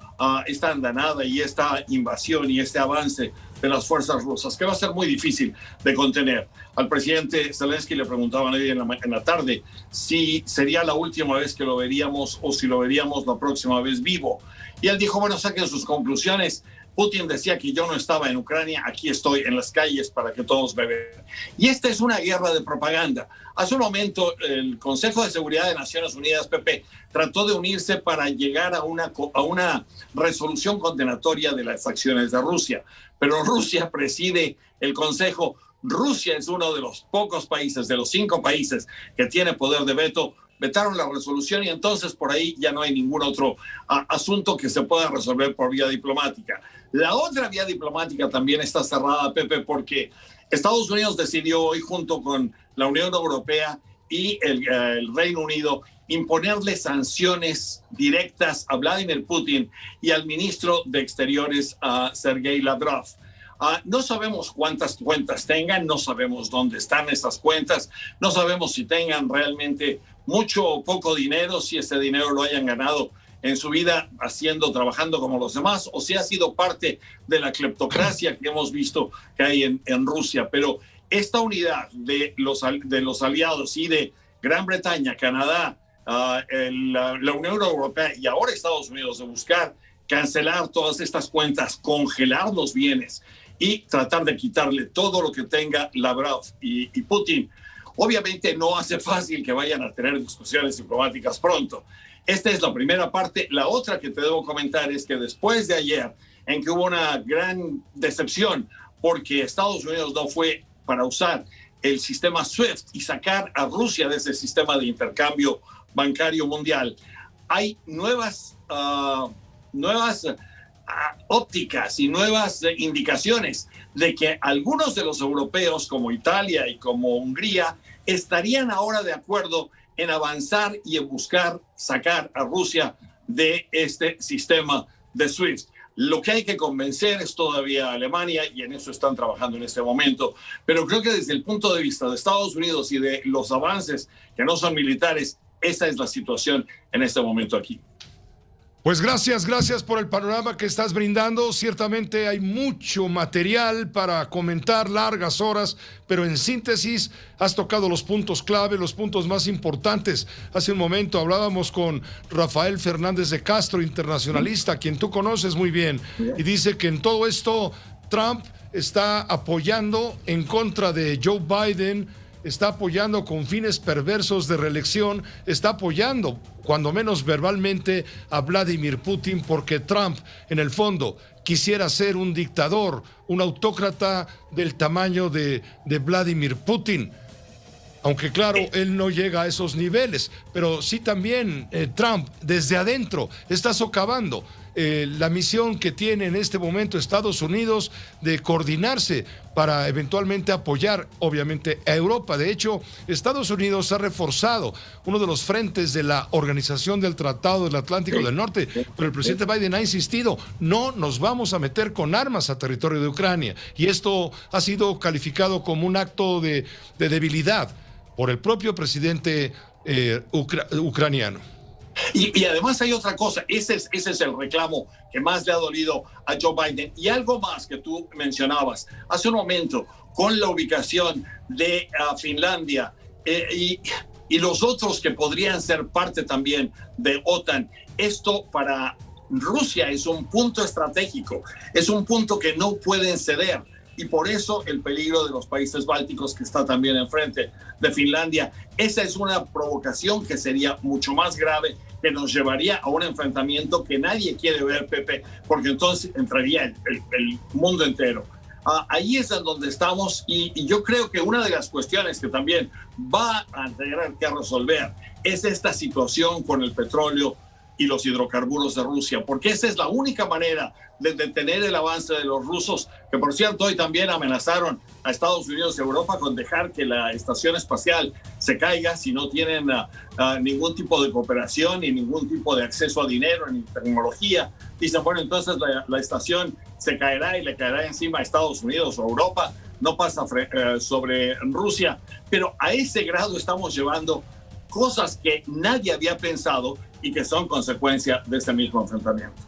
andanada y esta invasión y este avance de las fuerzas rusas, que va a ser muy difícil de contener. Al presidente Zelensky le preguntaban hoy en la tarde si sería la última vez que lo veríamos o si lo veríamos la próxima vez vivo. Y él dijo, bueno, saquen sus conclusiones. Putin decía que yo no estaba en Ucrania, aquí estoy en las calles para que todos me vean. Y esta es una guerra de propaganda. Hace un momento el Consejo de Seguridad de Naciones Unidas, Pepe, trató de unirse para llegar a una resolución condenatoria de las acciones de Rusia. Pero Rusia preside el Consejo. Rusia es uno de los pocos países, de los 5 países que tiene poder de veto. Vetaron la resolución y entonces por ahí ya no hay ningún otro asunto que se pueda resolver por vía diplomática. La otra vía diplomática también está cerrada, Pepe, porque Estados Unidos decidió hoy junto con la Unión Europea y el Reino Unido imponerle sanciones directas a Vladimir Putin y al ministro de Exteriores, Sergei Lavrov. No sabemos cuántas cuentas tengan, no sabemos dónde están esas cuentas, no sabemos si tengan realmente mucho o poco dinero, si ese dinero lo hayan ganado en su vida trabajando como los demás, o si ha sido parte de la cleptocracia que hemos visto que hay en Rusia. Pero esta unidad de los aliados y de Gran Bretaña, Canadá, la Unión Europea y ahora Estados Unidos de buscar cancelar todas estas cuentas, congelar los bienes y tratar de quitarle todo lo que tenga Lavrov y Putin. Obviamente no hace fácil que vayan a tener discusiones diplomáticas pronto. Esta es la primera parte. La otra que te debo comentar es que después de ayer, en que hubo una gran decepción porque Estados Unidos no fue para usar el sistema SWIFT y sacar a Rusia de ese sistema de intercambio bancario mundial, hay nuevas ópticas y nuevas indicaciones de que algunos de los europeos, como Italia y como Hungría, estarían ahora de acuerdo en avanzar y en buscar sacar a Rusia de este sistema de SWIFT. Lo que hay que convencer es todavía a Alemania y en eso están trabajando en este momento. Pero creo que desde el punto de vista de Estados Unidos y de los avances que no son militares, esa es la situación en este momento aquí. Pues gracias por el panorama que estás brindando. Ciertamente hay mucho material para comentar, largas horas, pero en síntesis has tocado los puntos clave, los puntos más importantes. Hace un momento hablábamos con Rafael Fernández de Castro, internacionalista, quien tú conoces muy bien, y dice que en todo esto Trump está apoyando en contra de Joe Biden, está apoyando con fines perversos de reelección, está apoyando, cuando menos verbalmente, a Vladimir Putin, porque Trump, en el fondo, quisiera ser un dictador, un autócrata del tamaño de Vladimir Putin. Aunque claro, él no llega a esos niveles, pero sí también Trump desde adentro está socavando. la misión que tiene en este momento Estados Unidos de coordinarse para eventualmente apoyar, obviamente, a Europa. De hecho, Estados Unidos ha reforzado uno de los frentes de la Organización del Tratado del Atlántico del Norte, pero el presidente Biden ha insistido, no nos vamos a meter con armas a territorio de Ucrania, y esto ha sido calificado como un acto de debilidad por el propio presidente ucraniano. Y además hay otra cosa, ese es el reclamo que más le ha dolido a Joe Biden. Y algo más que tú mencionabas hace un momento, con la ubicación de Finlandia y los otros que podrían ser parte también de OTAN. Esto para Rusia es un punto estratégico, es un punto que no pueden ceder. Y por eso el peligro de los países bálticos que está también enfrente de Finlandia. Esa es una provocación que sería mucho más grave, que nos llevaría a un enfrentamiento que nadie quiere ver, Pepe, porque entonces entraría el mundo entero. Ahí es en donde estamos y yo creo que una de las cuestiones que también va a tener que resolver es esta situación con el petróleo y los hidrocarburos de Rusia, porque esa es la única manera de detener el avance de los rusos, que por cierto hoy también amenazaron a Estados Unidos y Europa con dejar que la estación espacial se caiga si no tienen ningún tipo de cooperación ni ningún tipo de acceso a dinero ni tecnología. Dicen, bueno, entonces la estación se caerá y le caerá encima a Estados Unidos o Europa, no pasa sobre Rusia, pero a ese grado estamos llevando cosas que nadie había pensado y que son consecuencia de este mismo enfrentamiento.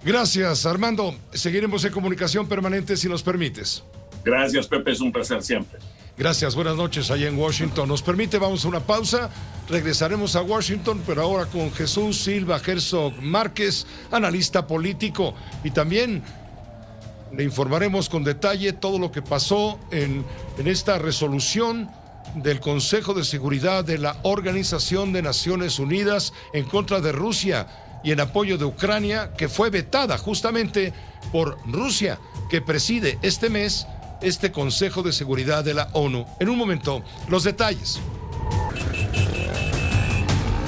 Gracias, Armando. Seguiremos en comunicación permanente si nos permites. Gracias, Pepe, es un placer siempre. Gracias, buenas noches allá en Washington. Nos permite, vamos a una pausa, regresaremos a Washington, pero ahora con Jesús Silva Herzog Márquez, analista político, y también le informaremos con detalle todo lo que pasó en esta resolución del Consejo de Seguridad de la Organización de Naciones Unidas en contra de Rusia y en apoyo de Ucrania, que fue vetada justamente por Rusia, que preside este mes este Consejo de Seguridad de la ONU. En un momento, los detalles.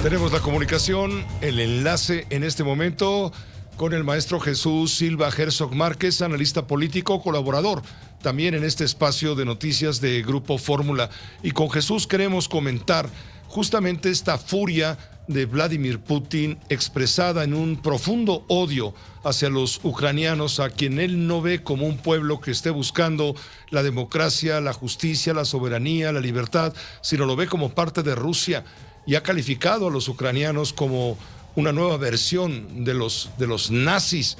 Tenemos la comunicación, el enlace en este momento con el maestro Jesús Silva Herzog Márquez, analista político, colaborador también en este espacio de noticias de Grupo Fórmula. Y con Jesús queremos comentar justamente esta furia de Vladimir Putin expresada en un profundo odio hacia los ucranianos, a quien él no ve como un pueblo que esté buscando la democracia, la justicia, la soberanía, la libertad, sino lo ve como parte de Rusia, y ha calificado a los ucranianos como una nueva versión de los nazis.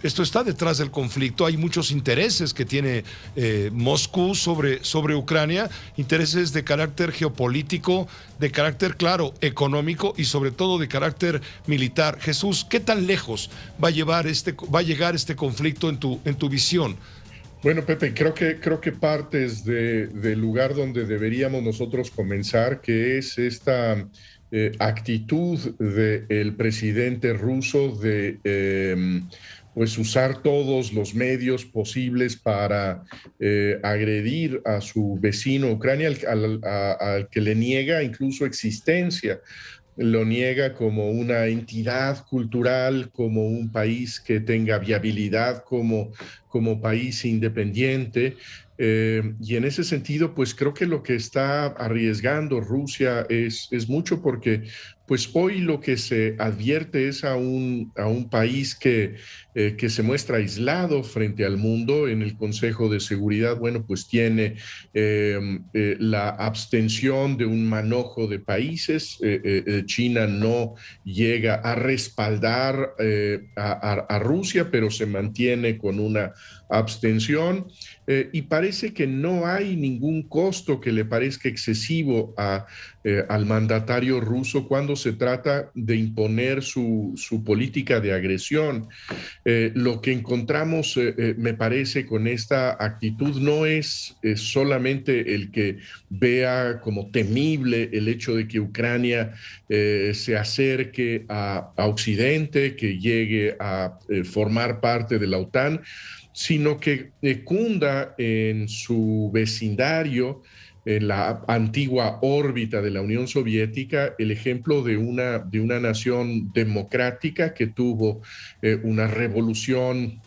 Esto está detrás del conflicto. Hay muchos intereses que tiene Moscú sobre Ucrania, intereses de carácter geopolítico, de carácter, claro, económico y sobre todo de carácter militar. Jesús, ¿qué tan lejos va a llegar este conflicto en tu visión? Bueno, Pepe, creo que partes del lugar donde deberíamos nosotros comenzar, que es esta actitud del presidente ruso de pues usar todos los medios posibles para agredir a su vecino Ucrania, al que le niega incluso existencia. Lo niega como una entidad cultural, como un país que tenga viabilidad como país independiente. Y en ese sentido, pues creo que lo que está arriesgando Rusia es mucho, porque pues hoy lo que se advierte es a un país que se muestra aislado frente al mundo. En el Consejo de Seguridad, bueno, pues tiene la abstención de un manojo de países. China no llega a respaldar a Rusia, pero se mantiene con una abstención. Y parece que no hay ningún costo que le parezca excesivo al mandatario ruso cuando se trata de imponer su política de agresión. Lo que encontramos, me parece, con esta actitud no es solamente el que vea como temible el hecho de que Ucrania se acerque a Occidente, que llegue a formar parte de la OTAN, sino que cunda en su vecindario en la antigua órbita de la Unión Soviética, el ejemplo de una nación democrática que tuvo una revolución,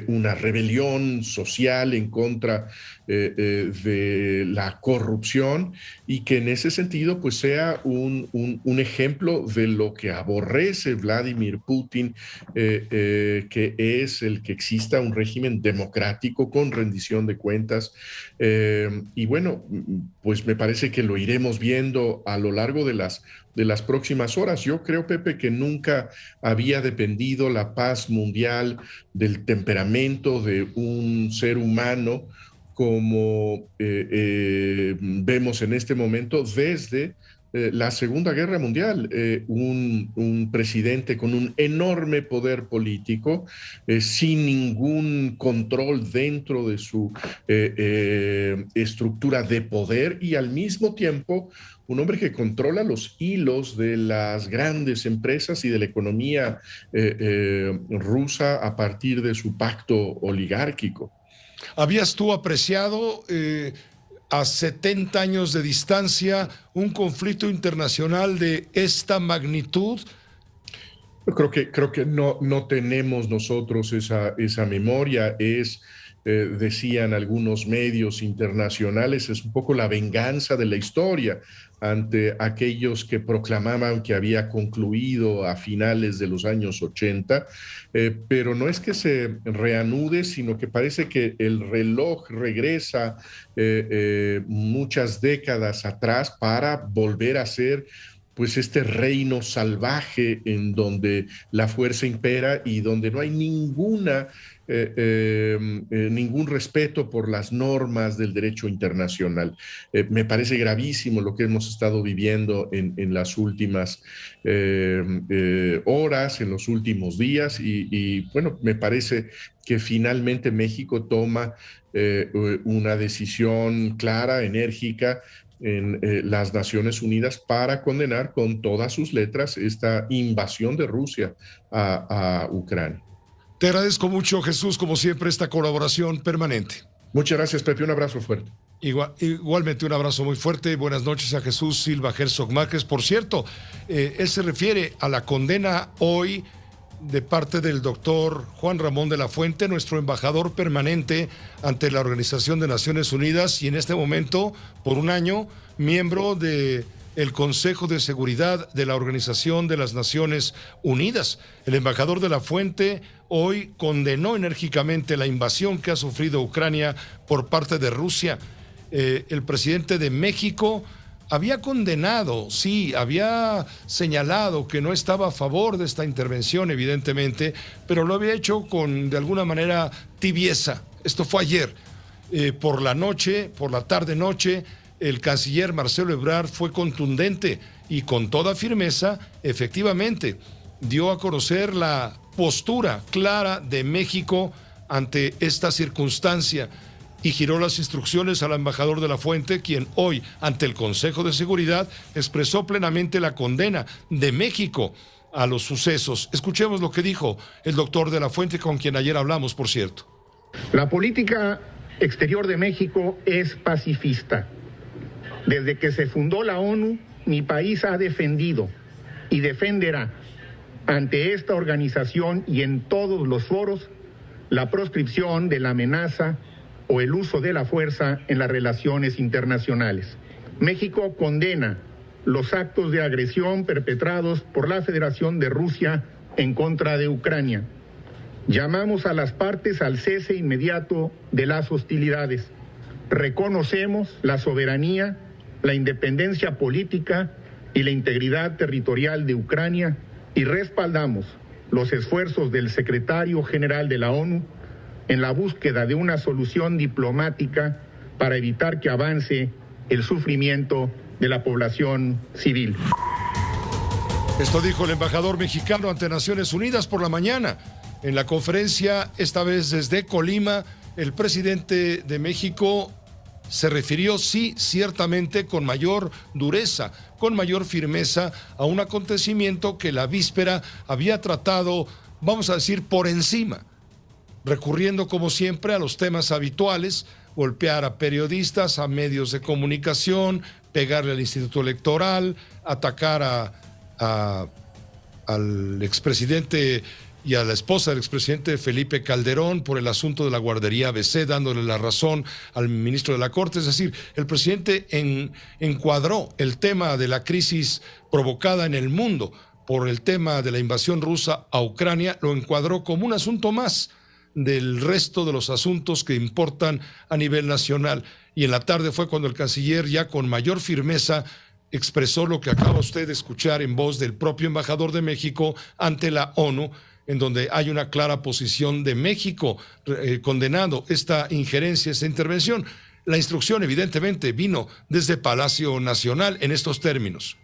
una rebelión social en contra de la corrupción, y que en ese sentido pues sea un ejemplo de lo que aborrece Vladimir Putin, que es el que exista un régimen democrático con rendición de cuentas. Y bueno, pues me parece que lo iremos viendo a lo largo de las próximas horas. Yo creo, Pepe, que nunca había dependido la paz mundial del temperamento de un ser humano como vemos en este momento desde la Segunda Guerra Mundial. Un presidente con un enorme poder político, sin ningún control dentro de su estructura de poder, y al mismo tiempo un hombre que controla los hilos de las grandes empresas y de la economía rusa a partir de su pacto oligárquico. ¿Habías tú apreciado a 70 años de distancia un conflicto internacional de esta magnitud? Creo que no tenemos nosotros esa memoria. Decían algunos medios internacionales, es un poco la venganza de la historia ante aquellos que proclamaban que había concluido a finales de los años 80, pero no es que se reanude, sino que parece que el reloj regresa muchas décadas atrás para volver a ser pues este reino salvaje en donde la fuerza impera y donde no hay ningún respeto por las normas del derecho internacional. Me parece gravísimo lo que hemos estado viviendo en las últimas horas, en los últimos días, y bueno, me parece que finalmente México toma una decisión clara, enérgica, en las Naciones Unidas para condenar con todas sus letras esta invasión de Rusia a Ucrania. Te agradezco mucho, Jesús, como siempre, esta colaboración permanente. Muchas gracias, Pepe. Un abrazo fuerte. Igualmente un abrazo muy fuerte. Buenas noches a Jesús Silva Herzog Márquez. Por cierto, él se refiere a la condena hoy de parte del doctor Juan Ramón de la Fuente, nuestro embajador permanente ante la Organización de Naciones Unidas y en este momento, por un año, miembro del Consejo de Seguridad de la Organización de las Naciones Unidas. El embajador de la Fuente hoy condenó enérgicamente la invasión que ha sufrido Ucrania por parte de Rusia. El presidente de México había condenado, sí, había señalado que no estaba a favor de esta intervención, evidentemente, pero lo había hecho con, de alguna manera, tibieza. Esto fue ayer. Por la tarde-noche, el canciller Marcelo Ebrard fue contundente y con toda firmeza, efectivamente, dio a conocer la postura clara de México ante esta circunstancia y giró las instrucciones al embajador de la Fuente, quien hoy, ante el Consejo de Seguridad, expresó plenamente la condena de México a los sucesos. Escuchemos lo que dijo el doctor de la Fuente, con quien ayer hablamos, por cierto. La política exterior de México es pacifista. Desde que se fundó la ONU, mi país ha defendido y defenderá ante esta organización y en todos los foros la proscripción de la amenaza o el uso de la fuerza en las relaciones internacionales. México condena los actos de agresión perpetrados por la Federación de Rusia en contra de Ucrania. Llamamos a las partes al cese inmediato de las hostilidades. Reconocemos la soberanía, la independencia política y la integridad territorial de Ucrania y respaldamos los esfuerzos del secretario general de la ONU en la búsqueda de una solución diplomática para evitar que avance el sufrimiento de la población civil. Esto dijo el embajador mexicano ante Naciones Unidas por la mañana. En la conferencia, esta vez desde Colima, el presidente de México se refirió, sí, ciertamente con mayor dureza, con mayor firmeza a un acontecimiento que la víspera había tratado, vamos a decir, por encima, recurriendo como siempre a los temas habituales, golpear a periodistas, a medios de comunicación, pegarle al Instituto Electoral, atacar al expresidente y a la esposa del expresidente Felipe Calderón por el asunto de la guardería ABC, dándole la razón al ministro de la Corte. Es decir, el presidente encuadró el tema de la crisis provocada en el mundo por el tema de la invasión rusa a Ucrania, lo encuadró como un asunto más del resto de los asuntos que importan a nivel nacional. Y en la tarde fue cuando el canciller, ya con mayor firmeza, expresó lo que acaba usted de escuchar en voz del propio embajador de México ante la ONU, en donde hay una clara posición de México condenando esta injerencia, esta intervención. La instrucción, evidentemente, vino desde Palacio Nacional en estos términos.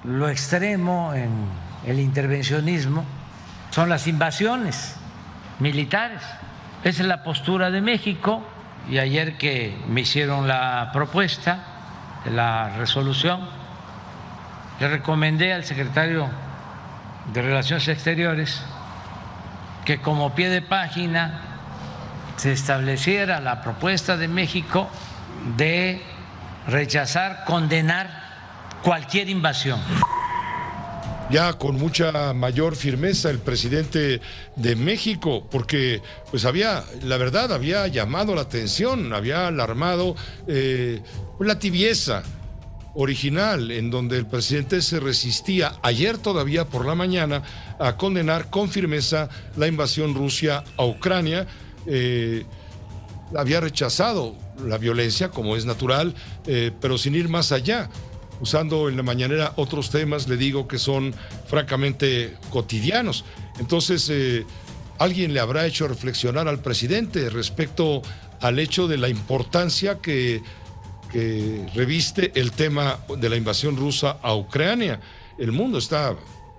Lo extremo en el intervencionismo son las invasiones militares. Esa es la postura de México, y ayer que me hicieron la propuesta de la resolución, le recomendé al secretario de Relaciones Exteriores que como pie de página se estableciera la propuesta de México de rechazar, condenar cualquier invasión. Ya con mucha mayor firmeza el presidente de México, porque pues había llamado la atención, había alarmado la tibieza original, en donde el presidente se resistía ayer todavía por la mañana a condenar con firmeza la invasión rusa a Ucrania. Había rechazado la violencia, como es natural, pero sin ir más allá, usando en la mañanera otros temas, le digo, que son francamente cotidianos. Entonces, alguien le habrá hecho reflexionar al presidente respecto al hecho de la importancia que reviste el tema de la invasión rusa a Ucrania. El mundo está,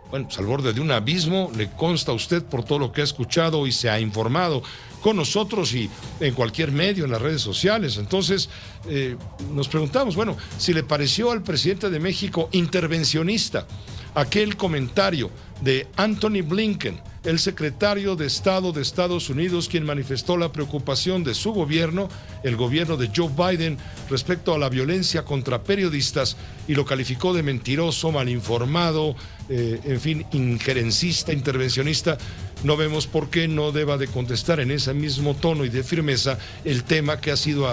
pues, al borde de un abismo, le consta a usted por todo lo que ha escuchado y se ha informado con nosotros y en cualquier medio, en las redes sociales. Entonces, nos preguntamos, bueno, si le pareció al presidente de México intervencionista aquel comentario de Anthony Blinken, el secretario de Estado de Estados Unidos, quien manifestó la preocupación de su gobierno, el gobierno de Joe Biden, respecto a la violencia contra periodistas, y lo calificó de mentiroso, malinformado, en fin, injerencista, intervencionista. No vemos por qué no deba de contestar en ese mismo tono y de firmeza el tema que ha sido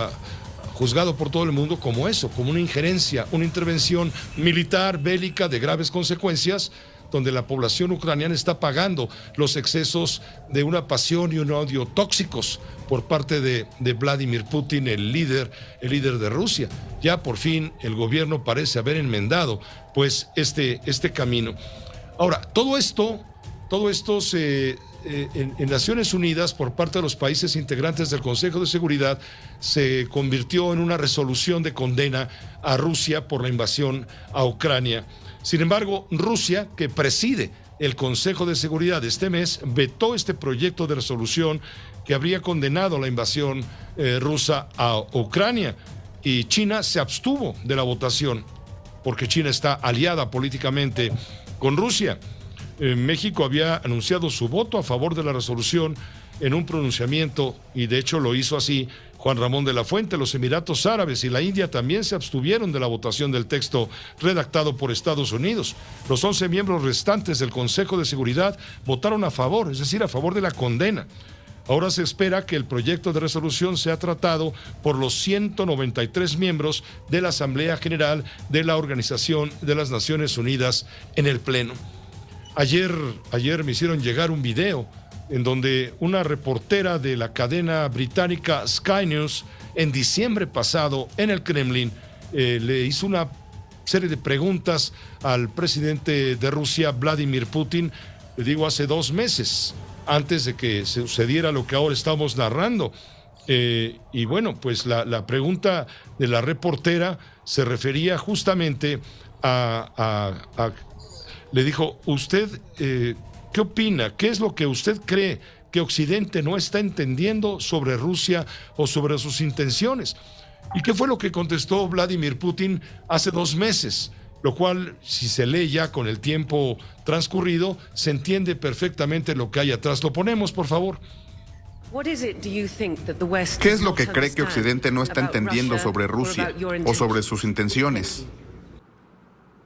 juzgado por todo el mundo como eso, como una injerencia, una intervención militar, bélica, de graves consecuencias, donde la población ucraniana está pagando los excesos de una pasión y un odio tóxicos por parte de Vladimir Putin, el líder de Rusia. Ya por fin el gobierno parece haber enmendado pues este camino. Ahora, todo esto en Naciones Unidas, por parte de los países integrantes del Consejo de Seguridad, se convirtió en una resolución de condena a Rusia por la invasión a Ucrania. Sin embargo, Rusia, que preside el Consejo de Seguridad este mes, vetó este proyecto de resolución que habría condenado la invasión rusa a Ucrania, y China se abstuvo de la votación porque China está aliada políticamente con Rusia. México había anunciado su voto a favor de la resolución en un pronunciamiento, y de hecho lo hizo así Juan Ramón de la Fuente. Los Emiratos Árabes y la India también se abstuvieron de la votación del texto redactado por Estados Unidos. Los 11 miembros restantes del Consejo de Seguridad votaron a favor, es decir, a favor de la condena. Ahora se espera que el proyecto de resolución sea tratado por los 193 miembros de la Asamblea General de la Organización de las Naciones Unidas en el Pleno. Ayer me hicieron llegar un video en donde una reportera de la cadena británica Sky News, en diciembre pasado en el Kremlin, le hizo una serie de preguntas al presidente de Rusia, Vladimir Putin, le digo, hace 2 meses, antes de que sucediera lo que ahora estamos narrando. Y bueno, pues la pregunta de la reportera se refería justamente le dijo, usted, ¿qué opina? ¿Qué es lo que usted cree que Occidente no está entendiendo sobre Rusia o sobre sus intenciones? ¿Y qué fue lo que contestó Vladimir Putin hace 2 meses? Lo cual, si se lee ya con el tiempo transcurrido, se entiende perfectamente lo que hay atrás. Lo ponemos, por favor. ¿Qué es lo que cree que Occidente no está entendiendo sobre Rusia o sobre sus intenciones?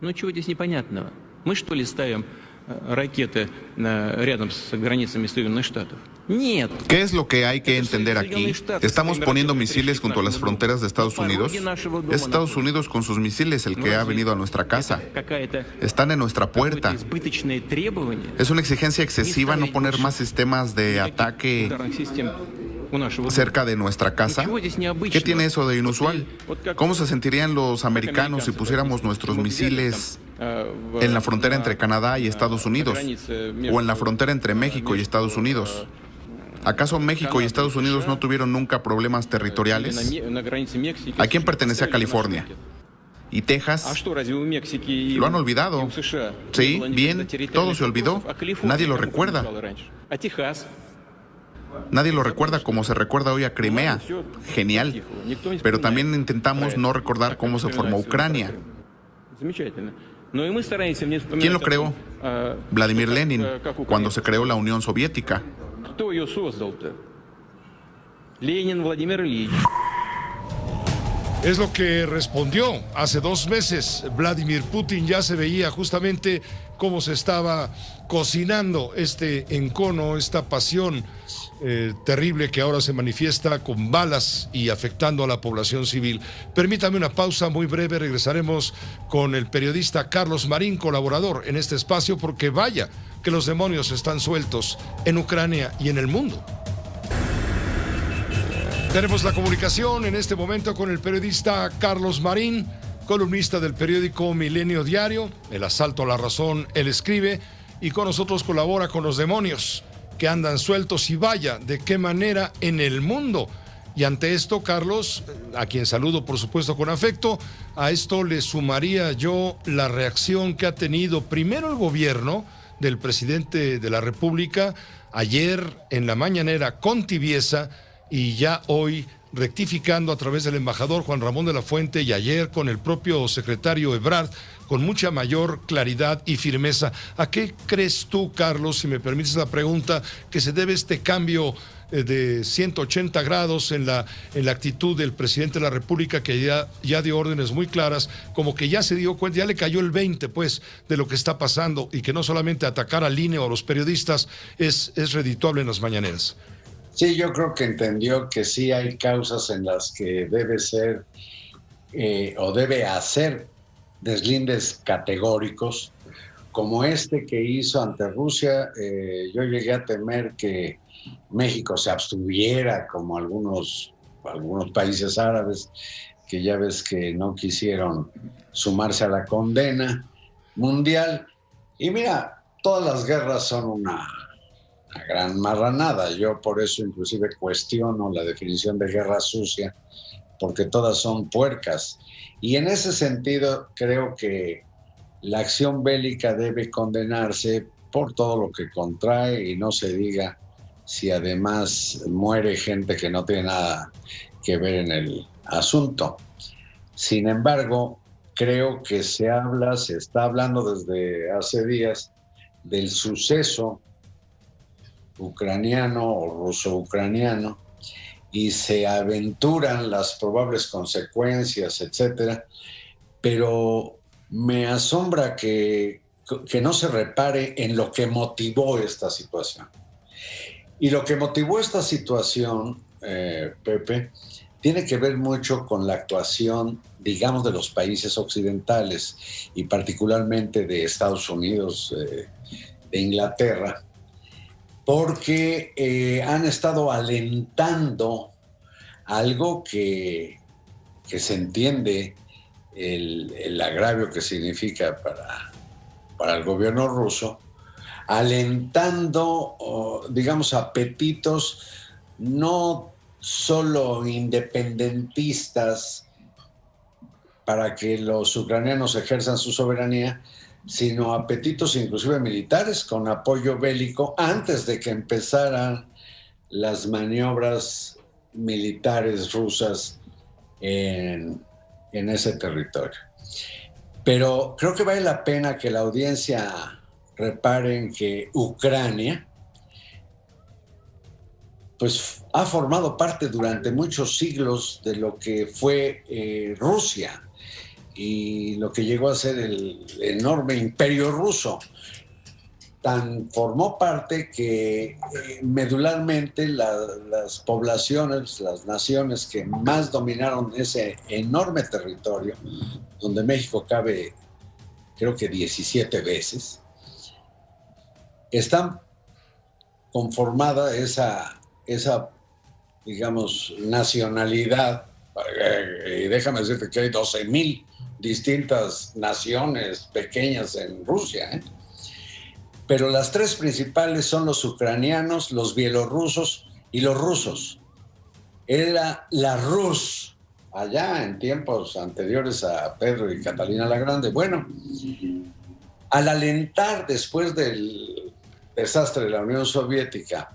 Ничего здесь непонятного. Мы что ли ставим ракеты рядом с границами Соединенных Штатов? Нет. ¿Qué es lo que hay que entender aquí? ¿Estamos poniendo misiles junto a las fronteras de Estados Unidos? Es Estados Unidos con sus misiles el que ha venido a nuestra casa. Están en nuestra puerta. Es una exigencia excesiva no poner más sistemas de ataque cerca de nuestra casa. ¿Qué tiene eso de inusual? ¿Cómo se sentirían los americanos si pusiéramos nuestros misiles en la frontera entre Canadá y Estados Unidos? ¿O en la frontera entre México y Estados Unidos? ¿Acaso México y Estados Unidos no tuvieron nunca problemas territoriales? ¿A quién pertenecía California? ¿Y Texas? ¿Lo han olvidado? Sí, bien, todo se olvidó. Nadie lo recuerda. Nadie lo recuerda como se recuerda hoy a Crimea. Genial. Pero también intentamos no recordar cómo se formó Ucrania. ¿Quién lo creó? Vladimir Lenin, cuando se creó la Unión Soviética. Es lo que respondió hace 2 meses Vladimir Putin. Ya se veía justamente cómo se estaba cocinando este encono, esta pasión terrible que ahora se manifiesta con balas y afectando a la población civil. Permítame una pausa muy breve, regresaremos con el periodista Carlos Marín, colaborador en este espacio, porque vaya que los demonios están sueltos en Ucrania y en el mundo. Tenemos la comunicación en este momento con el periodista Carlos Marín, columnista del periódico Milenio Diario, El Asalto a la Razón, él escribe, y con nosotros colabora con los demonios que andan sueltos, y vaya, de qué manera en el mundo. Y ante esto, Carlos, a quien saludo por supuesto con afecto, a esto le sumaría yo la reacción que ha tenido primero el gobierno del presidente de la República, ayer en la mañanera con tibieza, y ya hoy rectificando a través del embajador Juan Ramón de la Fuente, y ayer con el propio secretario Ebrard, con mucha mayor claridad y firmeza. ¿A qué crees tú, Carlos, si me permites la pregunta, que se debe este cambio de 180 grados en la actitud del presidente de la República, que ya dio órdenes muy claras, como que ya se dio cuenta, ya le cayó el 20 pues de lo que está pasando, y que no solamente atacar al INE o a los periodistas es redituable en las mañaneras? Sí, yo creo que entendió que sí hay causas en las que debe ser o debe hacer deslindes categóricos, como este que hizo ante Rusia. Yo llegué a temer que México se abstuviera, como algunos países árabes, que ya ves que no quisieron sumarse a la condena mundial. Y mira, todas las guerras son una gran marranada. Yo por eso inclusive cuestiono la definición de guerra sucia, porque todas son puercas. Y en ese sentido creo que la acción bélica debe condenarse por todo lo que contrae, y no se diga si además muere gente que no tiene nada que ver en el asunto. Sin embargo, creo que se está hablando desde hace días del suceso ucraniano o ruso-ucraniano, y se aventuran las probables consecuencias, etcétera, pero me asombra que no se repare en lo que motivó esta situación. Y lo que motivó esta situación, Pepe, tiene que ver mucho con la actuación, digamos, de los países occidentales, y particularmente de Estados Unidos, de Inglaterra, porque han estado alentando algo que se entiende el agravio que significa para el gobierno ruso, alentando, digamos, apetitos no solo independentistas para que los ucranianos ejerzan su soberanía, sino apetitos inclusive militares con apoyo bélico antes de que empezaran las maniobras militares rusas en ese territorio. Pero creo que vale la pena que la audiencia repare en que Ucrania pues ha formado parte durante muchos siglos de lo que fue Rusia y lo que llegó a ser el enorme imperio ruso. Tan formó parte que medularmente las poblaciones, las naciones que más dominaron ese enorme territorio, donde México cabe creo que 17 veces, están conformada esa digamos, nacionalidad, y déjame decirte que hay 12,000 distintas naciones pequeñas en Rusia, pero las tres principales son los ucranianos, los bielorrusos y los rusos. Era la Rus, allá en tiempos anteriores a Pedro y Catalina la Grande. Bueno, al alentar después del desastre de la Unión Soviética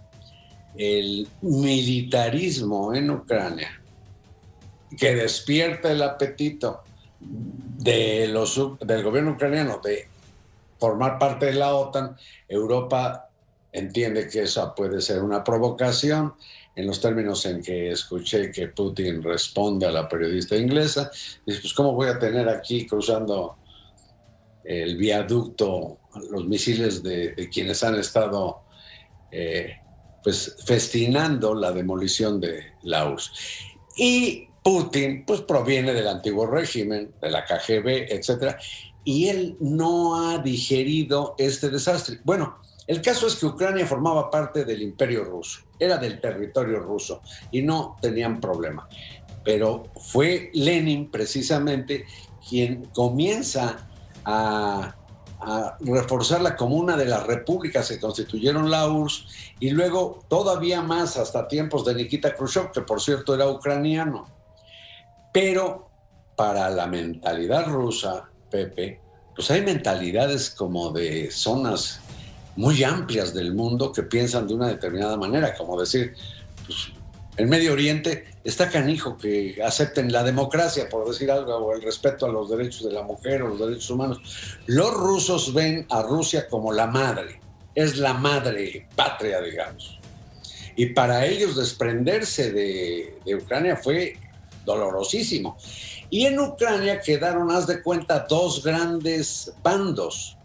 el militarismo en Ucrania, que despierta el apetito del gobierno ucraniano de formar parte de la OTAN, Europa entiende que esa puede ser una provocación, en los términos en que escuché que Putin responde a la periodista inglesa. Dice, pues ¿cómo voy a tener aquí cruzando el viaducto los misiles de quienes han estado pues festinando la demolición de la URSS? Y Putin pues proviene del antiguo régimen, de la KGB, etcétera, y él no ha digerido este desastre. Bueno, el caso es que Ucrania formaba parte del Imperio Ruso, era del territorio ruso y no tenían problema. Pero fue Lenin precisamente quien comienza a reforzarla como una de las repúblicas que constituyeron la URSS, y luego todavía más hasta tiempos de Nikita Khrushchev, que por cierto era ucraniano. Pero para la mentalidad rusa, Pepe, pues hay mentalidades como de zonas muy amplias del mundo que piensan de una determinada manera, como decir, pues, en Medio Oriente está canijo que acepten la democracia, por decir algo, o el respeto a los derechos de la mujer o los derechos humanos. Los rusos ven a Rusia como la madre, es la madre patria, digamos. Y para ellos desprenderse de Ucrania fue dolorosísimo. Y en Ucrania quedaron, haz de cuenta, dos grandes bandos.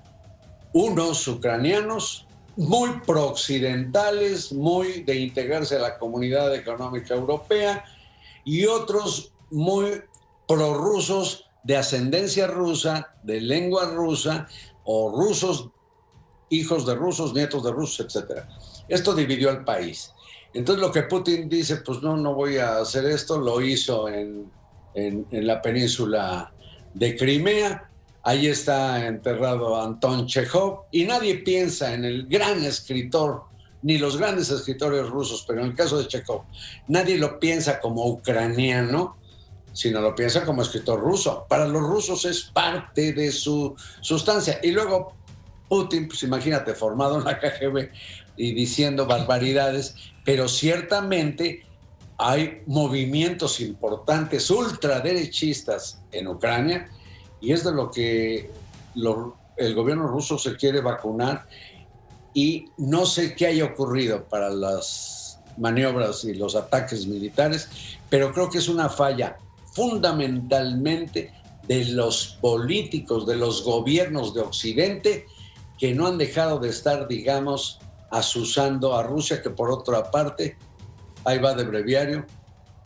Unos ucranianos muy prooccidentales, muy de integrarse a la Comunidad Económica Europea, y otros muy prorrusos de ascendencia rusa, de lengua rusa, o rusos, hijos de rusos, nietos de rusos, etc. Esto dividió al país. Entonces lo que Putin dice, pues no voy a hacer esto, lo hizo en la península de Crimea. Ahí está enterrado Anton Chekhov, y nadie piensa en el gran escritor, ni los grandes escritores rusos, pero en el caso de Chekhov, nadie lo piensa como ucraniano, sino lo piensa como escritor ruso. Para los rusos es parte de su sustancia. Y luego Putin, pues imagínate, formado en la KGB y diciendo barbaridades, pero ciertamente hay movimientos importantes ultraderechistas en Ucrania, y es de lo que el gobierno ruso se quiere vacunar, y no sé qué haya ocurrido para las maniobras y los ataques militares, pero creo que es una falla fundamentalmente de los políticos, de los gobiernos de Occidente, que no han dejado de estar, digamos, azuzando a Rusia, que por otra parte, ahí va de breviario,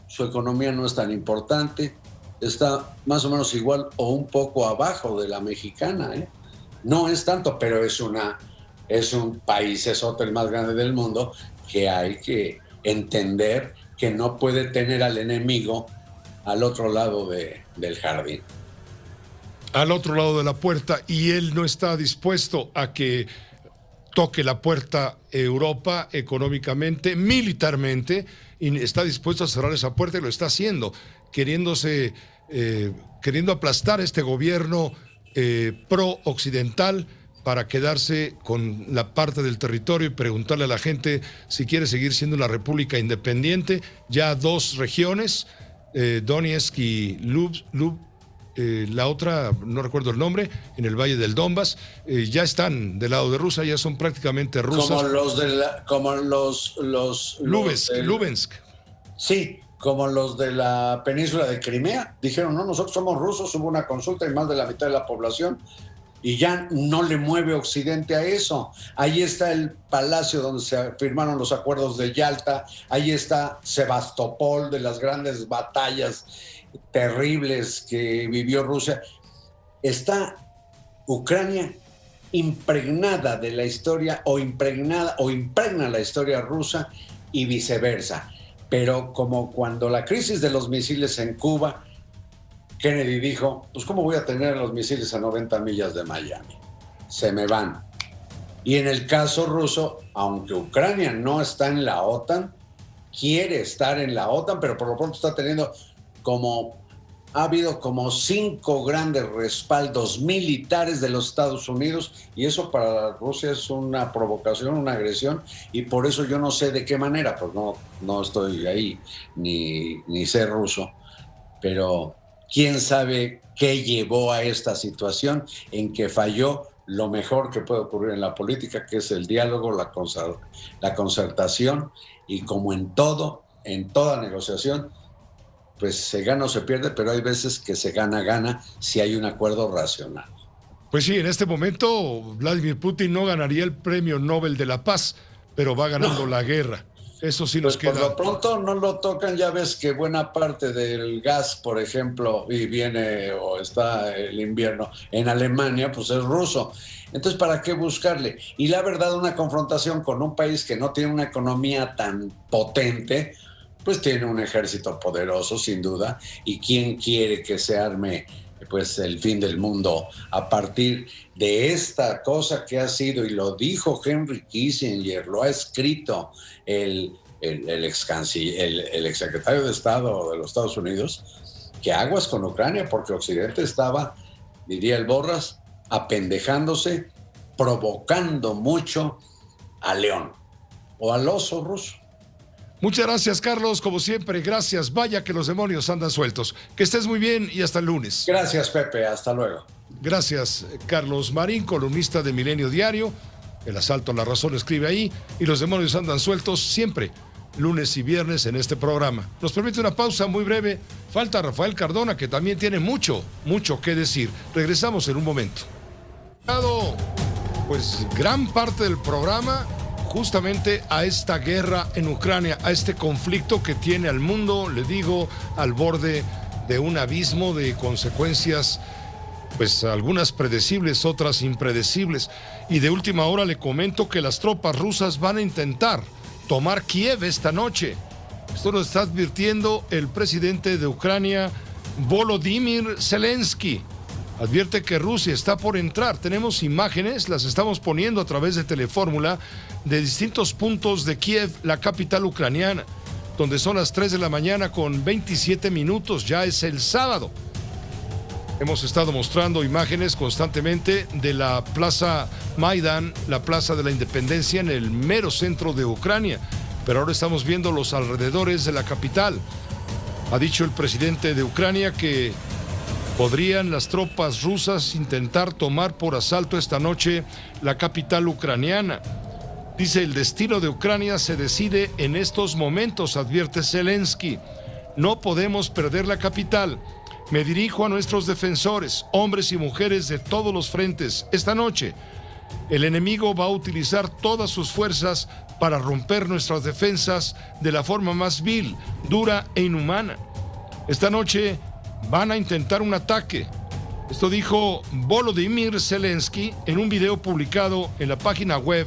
su economía no es tan importante, está más o menos igual o un poco abajo de la mexicana, ¿eh? No es tanto, pero es un país, es otro, el más grande del mundo, que hay que entender que no puede tener al enemigo al otro lado del jardín. Al otro lado de la puerta, y él no está dispuesto a que toque la puerta Europa económicamente, militarmente, y está dispuesto a cerrar esa puerta, y lo está haciendo, queriendo aplastar este gobierno pro-occidental para quedarse con la parte del territorio y preguntarle a la gente si quiere seguir siendo una república independiente. Ya dos regiones, Donetsk y la otra, no recuerdo el nombre, en el Valle del Donbass, ya están del lado de Rusia, ya son prácticamente rusas. Como los Lubensk. Sí, como los de la península de Crimea. Dijeron, no, nosotros somos rusos, hubo una consulta y más de la mitad de la población. Y ya no le mueve Occidente a eso. Ahí está el palacio donde se firmaron los acuerdos de Yalta, ahí está Sebastopol, de las grandes batallas terribles que vivió Rusia. Está Ucrania impregnada de la historia o impregna la historia rusa y viceversa. Pero como cuando la crisis de los misiles en Cuba, Kennedy dijo, pues ¿cómo voy a tener los misiles a 90 millas de Miami? Se me van. Y en el caso ruso, aunque Ucrania no está en la OTAN, quiere estar en la OTAN, pero por lo pronto está teniendo ha habido como 5 grandes respaldos militares de los Estados Unidos, y eso para Rusia es una provocación, una agresión, y por eso yo no sé de qué manera, pues no estoy ahí, ni sé ruso, pero quién sabe qué llevó a esta situación en que falló lo mejor que puede ocurrir en la política, que es el diálogo, la concertación, y como en toda negociación, pues se gana o se pierde, pero hay veces que se gana si hay un acuerdo racional. Pues sí, en este momento Vladimir Putin no ganaría el Premio Nobel de la Paz, pero va ganando la guerra. Eso sí nos queda. Por lo pronto no lo tocan, ya ves que buena parte del gas, por ejemplo, y viene o está el invierno en Alemania, pues es ruso. Entonces, ¿para qué buscarle? Y la verdad, una confrontación con un país que no tiene una economía tan potente, pues tiene un ejército poderoso, sin duda, y quién quiere que se arme pues el fin del mundo a partir de esta cosa que ha sido, y lo dijo Henry Kissinger, lo ha escrito el exsecretario de Estado de los Estados Unidos, que aguas con Ucrania, porque Occidente estaba, diría el Borras, apendejándose, provocando mucho al león o al oso ruso. Muchas gracias, Carlos, como siempre, gracias. Vaya que los demonios andan sueltos. Que estés muy bien y hasta el lunes. Gracias, Pepe, hasta luego. Gracias, Carlos Marín, columnista de Milenio Diario. El asalto a la razón escribe ahí, y los demonios andan sueltos siempre, lunes y viernes en este programa. Nos permite una pausa muy breve. Falta Rafael Cardona, que también tiene mucho que decir. Regresamos en un momento. Pues gran parte del programa justamente a esta guerra en Ucrania, a este conflicto que tiene al mundo, le digo, al borde de un abismo de consecuencias, pues algunas predecibles, otras impredecibles. Y de última hora le comento que las tropas rusas van a intentar tomar Kiev esta noche. Esto lo está advirtiendo el presidente de Ucrania, Volodymyr Zelensky. Advierte que Rusia está por entrar. Tenemos imágenes, las estamos poniendo a través de Telefórmula, de distintos puntos de Kiev, la capital ucraniana, donde son las 3 de la mañana con 27 minutos, ya es el sábado. Hemos estado mostrando imágenes constantemente de la Plaza Maidán, la Plaza de la Independencia, en el mero centro de Ucrania, pero ahora estamos viendo los alrededores de la capital. Ha dicho el presidente de Ucrania que podrían las tropas rusas intentar tomar por asalto esta noche la capital ucraniana. Dice, el destino de Ucrania se decide en estos momentos, advierte Zelensky. No podemos perder la capital. Me dirijo a nuestros defensores, hombres y mujeres de todos los frentes. Esta noche, el enemigo va a utilizar todas sus fuerzas para romper nuestras defensas de la forma más vil, dura e inhumana. Esta noche van a intentar un ataque. Esto dijo Volodymyr Zelensky en un video publicado en la página web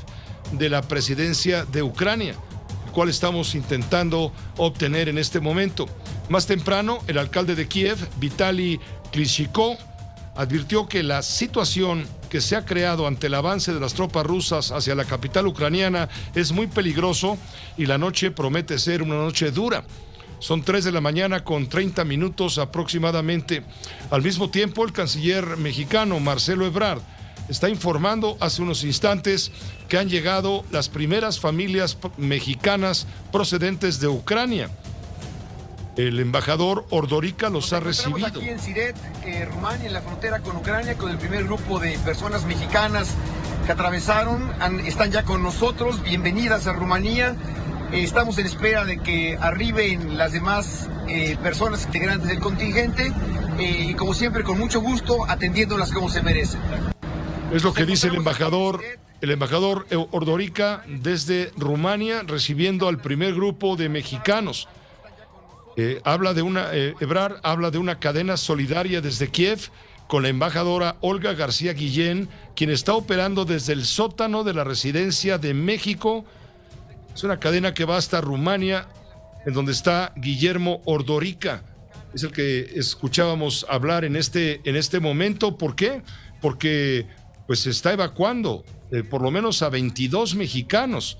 de la presidencia de Ucrania, el cual estamos intentando obtener en este momento. Más temprano, el alcalde de Kiev, Vitaly Klitschko, advirtió que la situación que se ha creado ante el avance de las tropas rusas hacia la capital ucraniana es muy peligroso y la noche promete ser una noche dura. Son 3 de la mañana con 30 minutos aproximadamente. Al mismo tiempo, el canciller mexicano Marcelo Ebrard está informando hace unos instantes que han llegado las primeras familias mexicanas procedentes de Ucrania. El embajador Ordorica los ha recibido. Aquí en Siret, Rumania, en la frontera con Ucrania, con el primer grupo de personas mexicanas que atravesaron, están ya con nosotros. Bienvenidas a Rumanía. Estamos en espera de que arriben las demás personas integrantes del contingente y como siempre con mucho gusto atendiéndolas como se merecen. Es lo que dice el embajador Ordorica desde Rumania, recibiendo al primer grupo de mexicanos. Ebrard habla de una cadena solidaria desde Kiev con la embajadora Olga García Guillén, quien está operando desde el sótano de la residencia de México. Es una cadena que va hasta Rumania, en donde está Guillermo Ordorica. Es el que escuchábamos hablar en este momento. ¿Por qué? Porque pues se está evacuando por lo menos a 22 mexicanos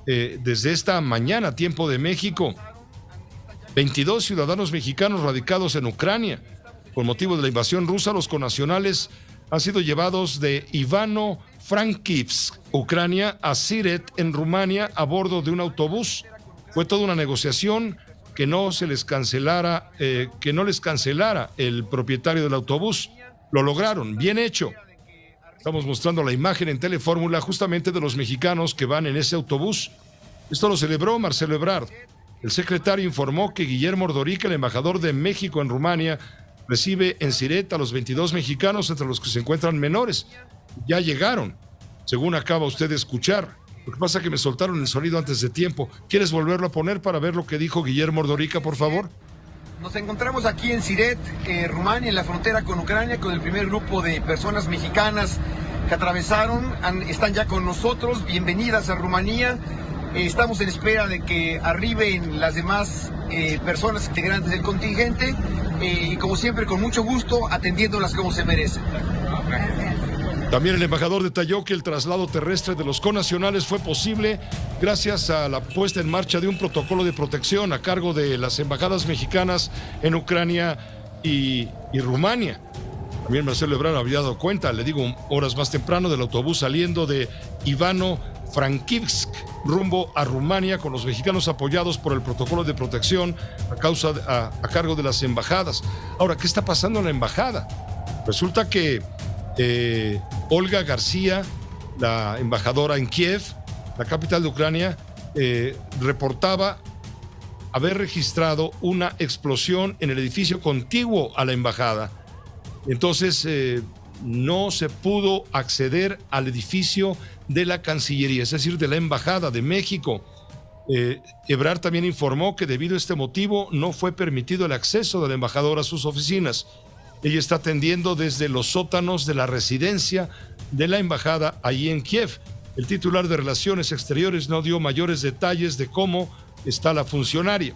desde esta mañana, tiempo de México. 22 ciudadanos mexicanos radicados en Ucrania. Con motivo de la invasión rusa, los connacionales han sido llevados de Ivano-Frankivsk, Ucrania, a Siret, en Rumania, a bordo de un autobús. Fue toda una negociación que no les cancelara el propietario del autobús. Lo lograron, bien hecho. Estamos mostrando la imagen en Telefórmula justamente de los mexicanos que van en ese autobús. Esto lo celebró Marcelo Ebrard. El secretario informó que Guillermo Ordorica, el embajador de México en Rumania, recibe en Siret a los 22 mexicanos, entre los que se encuentran menores. Ya llegaron, según acaba usted de escuchar. Lo que pasa es que me soltaron el sonido antes de tiempo. ¿Quieres volverlo a poner para ver lo que dijo Guillermo Ordorica, por favor? Nos encontramos aquí en Siret, Rumania, en la frontera con Ucrania, con el primer grupo de personas mexicanas que atravesaron. Están ya con nosotros. Bienvenidas a Rumanía. Estamos en espera de que arriben las demás personas integrantes del contingente y como siempre con mucho gusto atendiéndolas como se merecen. También el embajador detalló que el traslado terrestre de los connacionales fue posible gracias a la puesta en marcha de un protocolo de protección a cargo de las embajadas mexicanas en Ucrania y Rumania. También Marcelo Ebrard había dado cuenta, le digo, horas más temprano, del autobús saliendo de Ivano-Frankivsk rumbo a Rumania, con los mexicanos apoyados por el protocolo de protección a cargo de las embajadas. Ahora, ¿qué está pasando en la embajada? Resulta que Olga García, la embajadora en Kiev, la capital de Ucrania, reportaba haber registrado una explosión en el edificio contiguo a la embajada. Entonces no se pudo acceder al edificio de la Cancillería, es decir, de la Embajada de México. Ebrard también informó que debido a este motivo no fue permitido el acceso de la embajadora a sus oficinas. Ella está atendiendo desde los sótanos de la residencia de la embajada allí en Kiev. El titular de Relaciones Exteriores no dio mayores detalles de cómo está la funcionaria.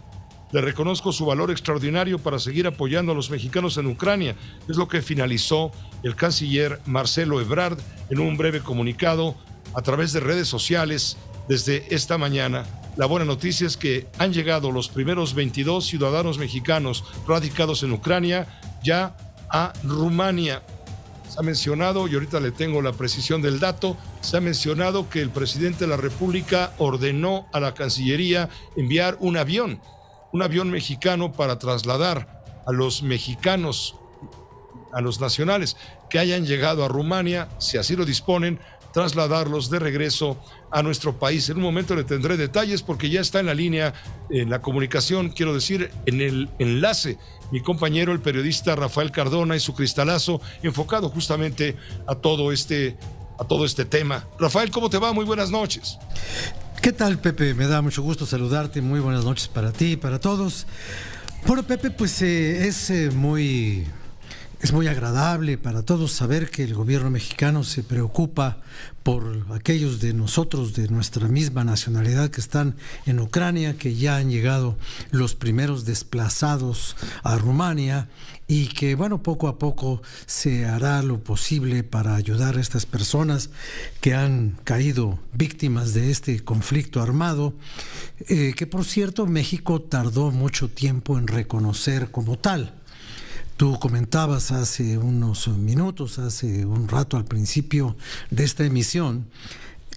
Le reconozco su valor extraordinario para seguir apoyando a los mexicanos en Ucrania. Es lo que finalizó el canciller Marcelo Ebrard en un breve comunicado a través de redes sociales desde esta mañana. La buena noticia es que han llegado los primeros 22 ciudadanos mexicanos radicados en Ucrania ya a Rumania. Se ha mencionado, y ahorita le tengo la precisión del dato, se ha mencionado que el presidente de la República ordenó a la Cancillería enviar un avión mexicano para trasladar a los mexicanos, a los nacionales que hayan llegado a Rumania, si así lo disponen, trasladarlos de regreso a nuestro país. En un momento le tendré detalles porque ya está en la línea, en la comunicación, quiero decir, en el enlace, mi compañero, el periodista Rafael Cardona y su cristalazo enfocado justamente a todo este tema. Rafael, ¿cómo te va? Muy buenas noches. ¿Qué tal, Pepe? Me da mucho gusto saludarte. Muy buenas noches para ti y para todos. Bueno, Pepe, pues es muy agradable para todos saber que el gobierno mexicano se preocupa por aquellos de nosotros de nuestra misma nacionalidad que están en Ucrania, que ya han llegado los primeros desplazados a Rumania y que, bueno, poco a poco se hará lo posible para ayudar a estas personas que han caído víctimas de este conflicto armado, que por cierto México tardó mucho tiempo en reconocer como tal. Tú comentabas hace unos minutos, hace un rato al principio de esta emisión,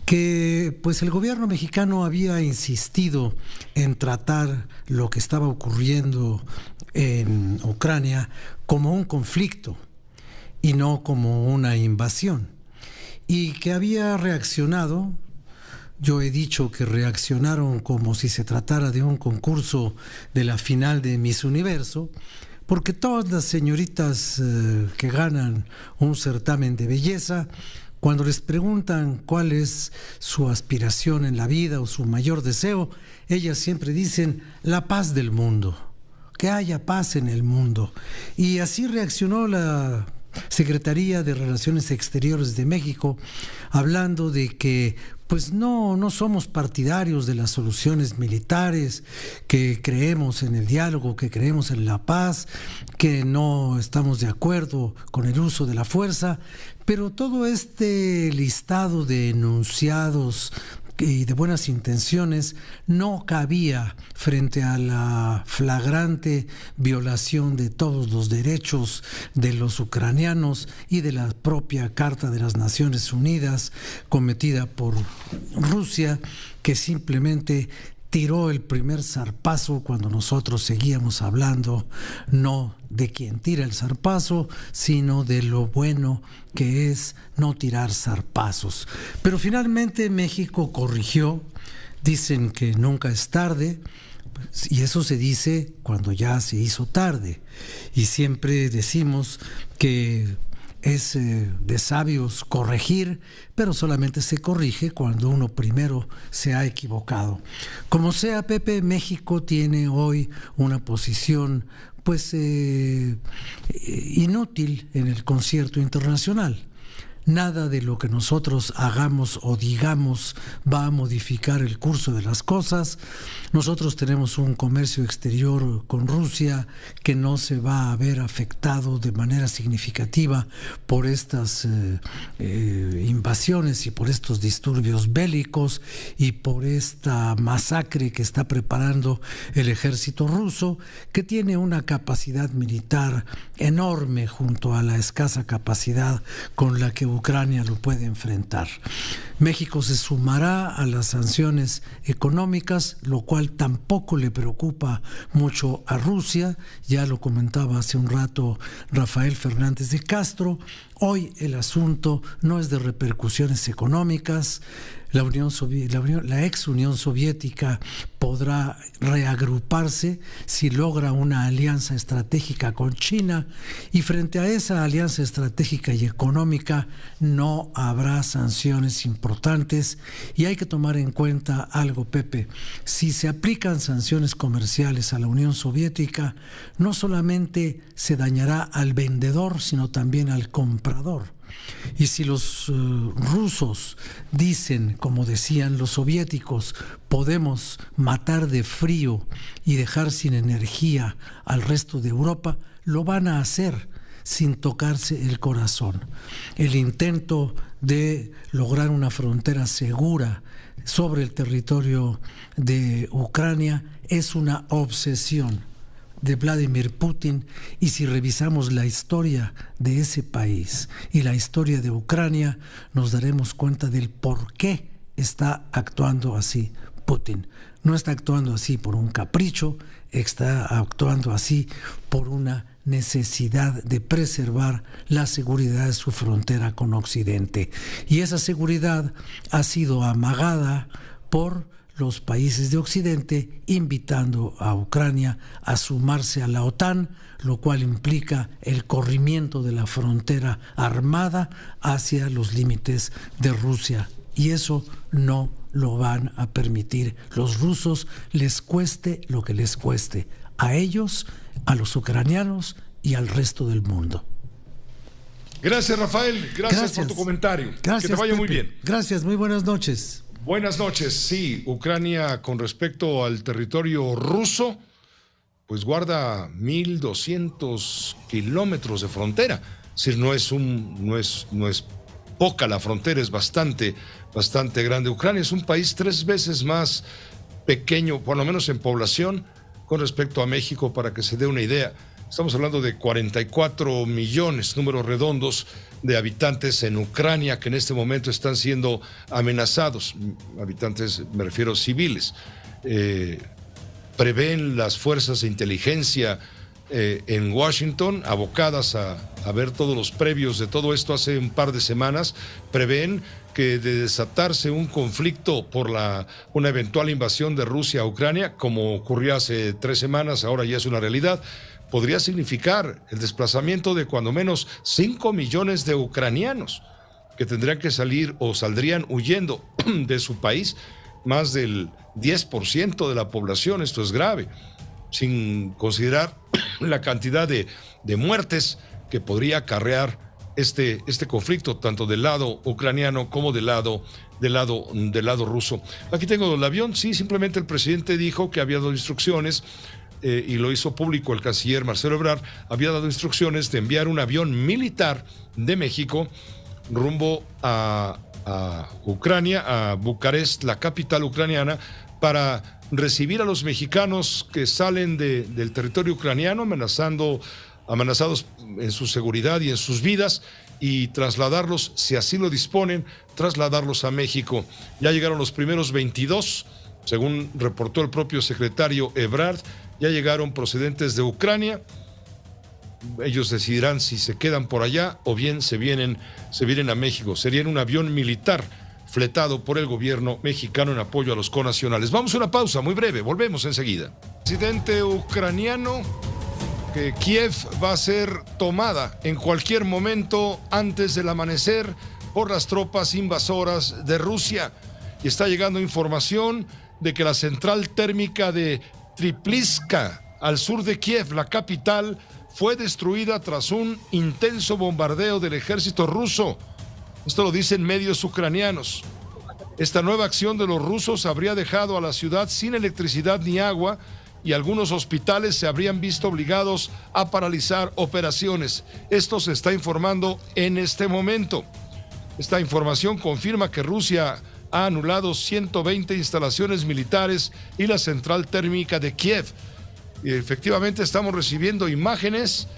que pues el gobierno mexicano había insistido en tratar lo que estaba ocurriendo en Ucrania como un conflicto y no como una invasión, y que había reaccionado. Yo he dicho que reaccionaron como si se tratara de un concurso de la final de Miss Universo, porque todas las señoritas que ganan un certamen de belleza, cuando les preguntan cuál es su aspiración en la vida o su mayor deseo, ellas siempre dicen la paz del mundo, que haya paz en el mundo. Y así reaccionó la Secretaría de Relaciones Exteriores de México, hablando de que pues no somos partidarios de las soluciones militares, que creemos en el diálogo, que creemos en la paz, que no estamos de acuerdo con el uso de la fuerza, pero todo este listado de enunciados y de buenas intenciones no cabía frente a la flagrante violación de todos los derechos de los ucranianos y de la propia Carta de las Naciones Unidas cometida por Rusia, que simplemente tiró el primer zarpazo cuando nosotros seguíamos hablando no de quien tira el zarpazo, sino de lo bueno que es no tirar zarpazos. Pero finalmente México corrigió, dicen que nunca es tarde, y eso se dice cuando ya se hizo tarde, y siempre decimos que es de sabios corregir, pero solamente se corrige cuando uno primero se ha equivocado. Como sea, Pepe, México tiene hoy una posición pues inútil en el concierto internacional. Nada de lo que nosotros hagamos o digamos va a modificar el curso de las cosas. Nosotros tenemos un comercio exterior con Rusia que no se va a ver afectado de manera significativa por estas invasiones y por estos disturbios bélicos y por esta masacre que está preparando el ejército ruso, que tiene una capacidad militar enorme junto a la escasa capacidad con la que Ucrania lo puede enfrentar. México se sumará a las sanciones económicas, lo cual tampoco le preocupa mucho a Rusia. Ya lo comentaba hace un rato Rafael Fernández de Castro. Hoy el asunto no es de repercusiones económicas. La ex Unión Soviética podrá reagruparse si logra una alianza estratégica con China, y frente a esa alianza estratégica y económica no habrá sanciones importantes. Y hay que tomar en cuenta algo, Pepe: si se aplican sanciones comerciales a la Unión Soviética, no solamente se dañará al vendedor, sino también al comprador. Y si los rusos dicen, como decían los soviéticos, podemos matar de frío y dejar sin energía al resto de Europa, lo van a hacer sin tocarse el corazón. El intento de lograr una frontera segura sobre el territorio de Ucrania es una obsesión de Vladimir Putin, y si revisamos la historia de ese país y la historia de Ucrania, nos daremos cuenta del por qué está actuando así Putin. No está actuando así por un capricho, está actuando así por una necesidad de preservar la seguridad de su frontera con Occidente. Y esa seguridad ha sido amagada por los países de Occidente, invitando a Ucrania a sumarse a la OTAN, lo cual implica el corrimiento de la frontera armada hacia los límites de Rusia. Y eso no lo van a permitir los rusos, les cueste lo que les cueste, a ellos, a los ucranianos y al resto del mundo. Gracias, Rafael. Gracias por tu comentario. Gracias, que te vaya Pepe. muy bien. Gracias, muy buenas noches. Buenas noches. Sí, Ucrania, con respecto al territorio ruso, pues guarda 1.200 kilómetros de frontera. Es decir, no es poca la frontera, es bastante grande. Ucrania es un país 3 veces más pequeño, por lo menos en población, con respecto a México, para que se dé una idea. Estamos hablando de 44 millones, números redondos, de habitantes en Ucrania que en este momento están siendo amenazados. Habitantes, me refiero civiles. Prevén las fuerzas de inteligencia en Washington, abocadas a ver todos los previos de todo esto hace un par de semanas, prevén que de desatarse un conflicto por una eventual invasión de Rusia a Ucrania, como ocurrió hace 3 semanas, ahora ya es una realidad, podría significar el desplazamiento de cuando menos 5 millones de ucranianos que tendrían que salir o saldrían huyendo de su país, más del 10% de la población. Esto es grave, sin considerar la cantidad de muertes que podría acarrear este conflicto, tanto del lado ucraniano como del lado ruso. Aquí tengo el avión. Sí, simplemente el presidente dijo que había dado instrucciones, y lo hizo público el canciller Marcelo Ebrard, había dado instrucciones de enviar un avión militar de México rumbo a Ucrania, a Bucarest, la capital ucraniana, para recibir a los mexicanos que salen del territorio ucraniano amenazados en su seguridad y en sus vidas, y trasladarlos, si así lo disponen, trasladarlos a México. Ya llegaron los primeros 22, según reportó el propio secretario Ebrard, ya llegaron procedentes de Ucrania. Ellos decidirán si se quedan por allá o bien se vienen a México. Sería en un avión militar fletado por el gobierno mexicano en apoyo a los connacionales. Vamos a una pausa muy breve, volvemos enseguida. Presidente ucraniano, que Kiev va a ser tomada en cualquier momento antes del amanecer por las tropas invasoras de Rusia. Y está llegando información de que la central térmica de Tripliska, al sur de Kiev, la capital, fue destruida tras un intenso bombardeo del ejército ruso. Esto lo dicen medios ucranianos. Esta nueva acción de los rusos habría dejado a la ciudad sin electricidad ni agua, y algunos hospitales se habrían visto obligados a paralizar operaciones. Esto se está informando en este momento. Esta información confirma que Rusia ha anulado 120 instalaciones militares y la central térmica de Kiev. Y efectivamente estamos recibiendo imágenes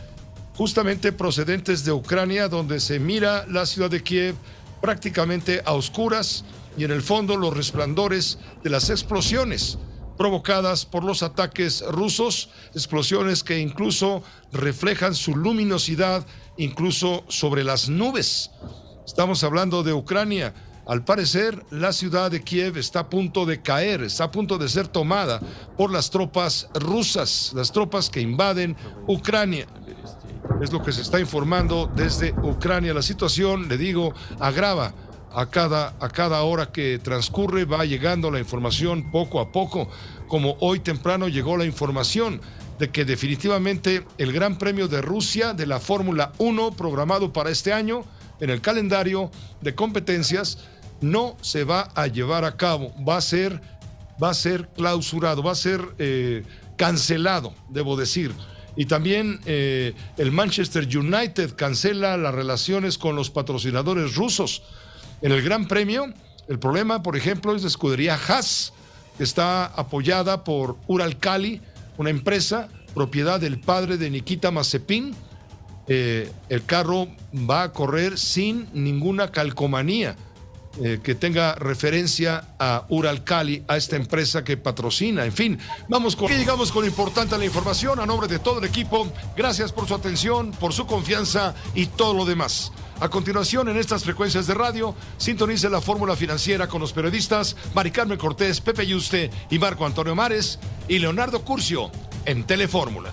justamente procedentes de Ucrania, donde se mira la ciudad de Kiev prácticamente a oscuras, y en el fondo los resplandores de las explosiones provocadas por los ataques rusos, explosiones que incluso reflejan su luminosidad incluso sobre las nubes. Estamos hablando de Ucrania. Al parecer, la ciudad de Kiev está a punto de caer, está a punto de ser tomada por las tropas rusas, las tropas que invaden Ucrania. Es lo que se está informando desde Ucrania. La situación, le digo, agrava a cada hora que transcurre. Va llegando la información poco a poco, como hoy temprano llegó la información de que definitivamente el Gran Premio de Rusia de la Fórmula 1, programado para este año en el calendario de competencias, no se va a llevar a cabo. Va a ser clausurado, va a ser cancelado, debo decir. Y también el Manchester United cancela las relaciones con los patrocinadores rusos. En el Gran Premio, el problema, por ejemplo, es la escudería Haas, que está apoyada por Uralkali, una empresa propiedad del padre de Nikita Mazepin. El carro va a correr sin ninguna calcomanía que tenga referencia a Uralkali, a esta empresa que patrocina. En fin, llegamos con importante la información. A nombre de todo el equipo, gracias por su atención, por su confianza y todo lo demás. A continuación, en estas frecuencias de radio, sintonice la Fórmula Financiera con los periodistas Mari Carmen Cortés, Pepe Yuste y Marco Antonio Mares, y Leonardo Curcio en Telefórmula.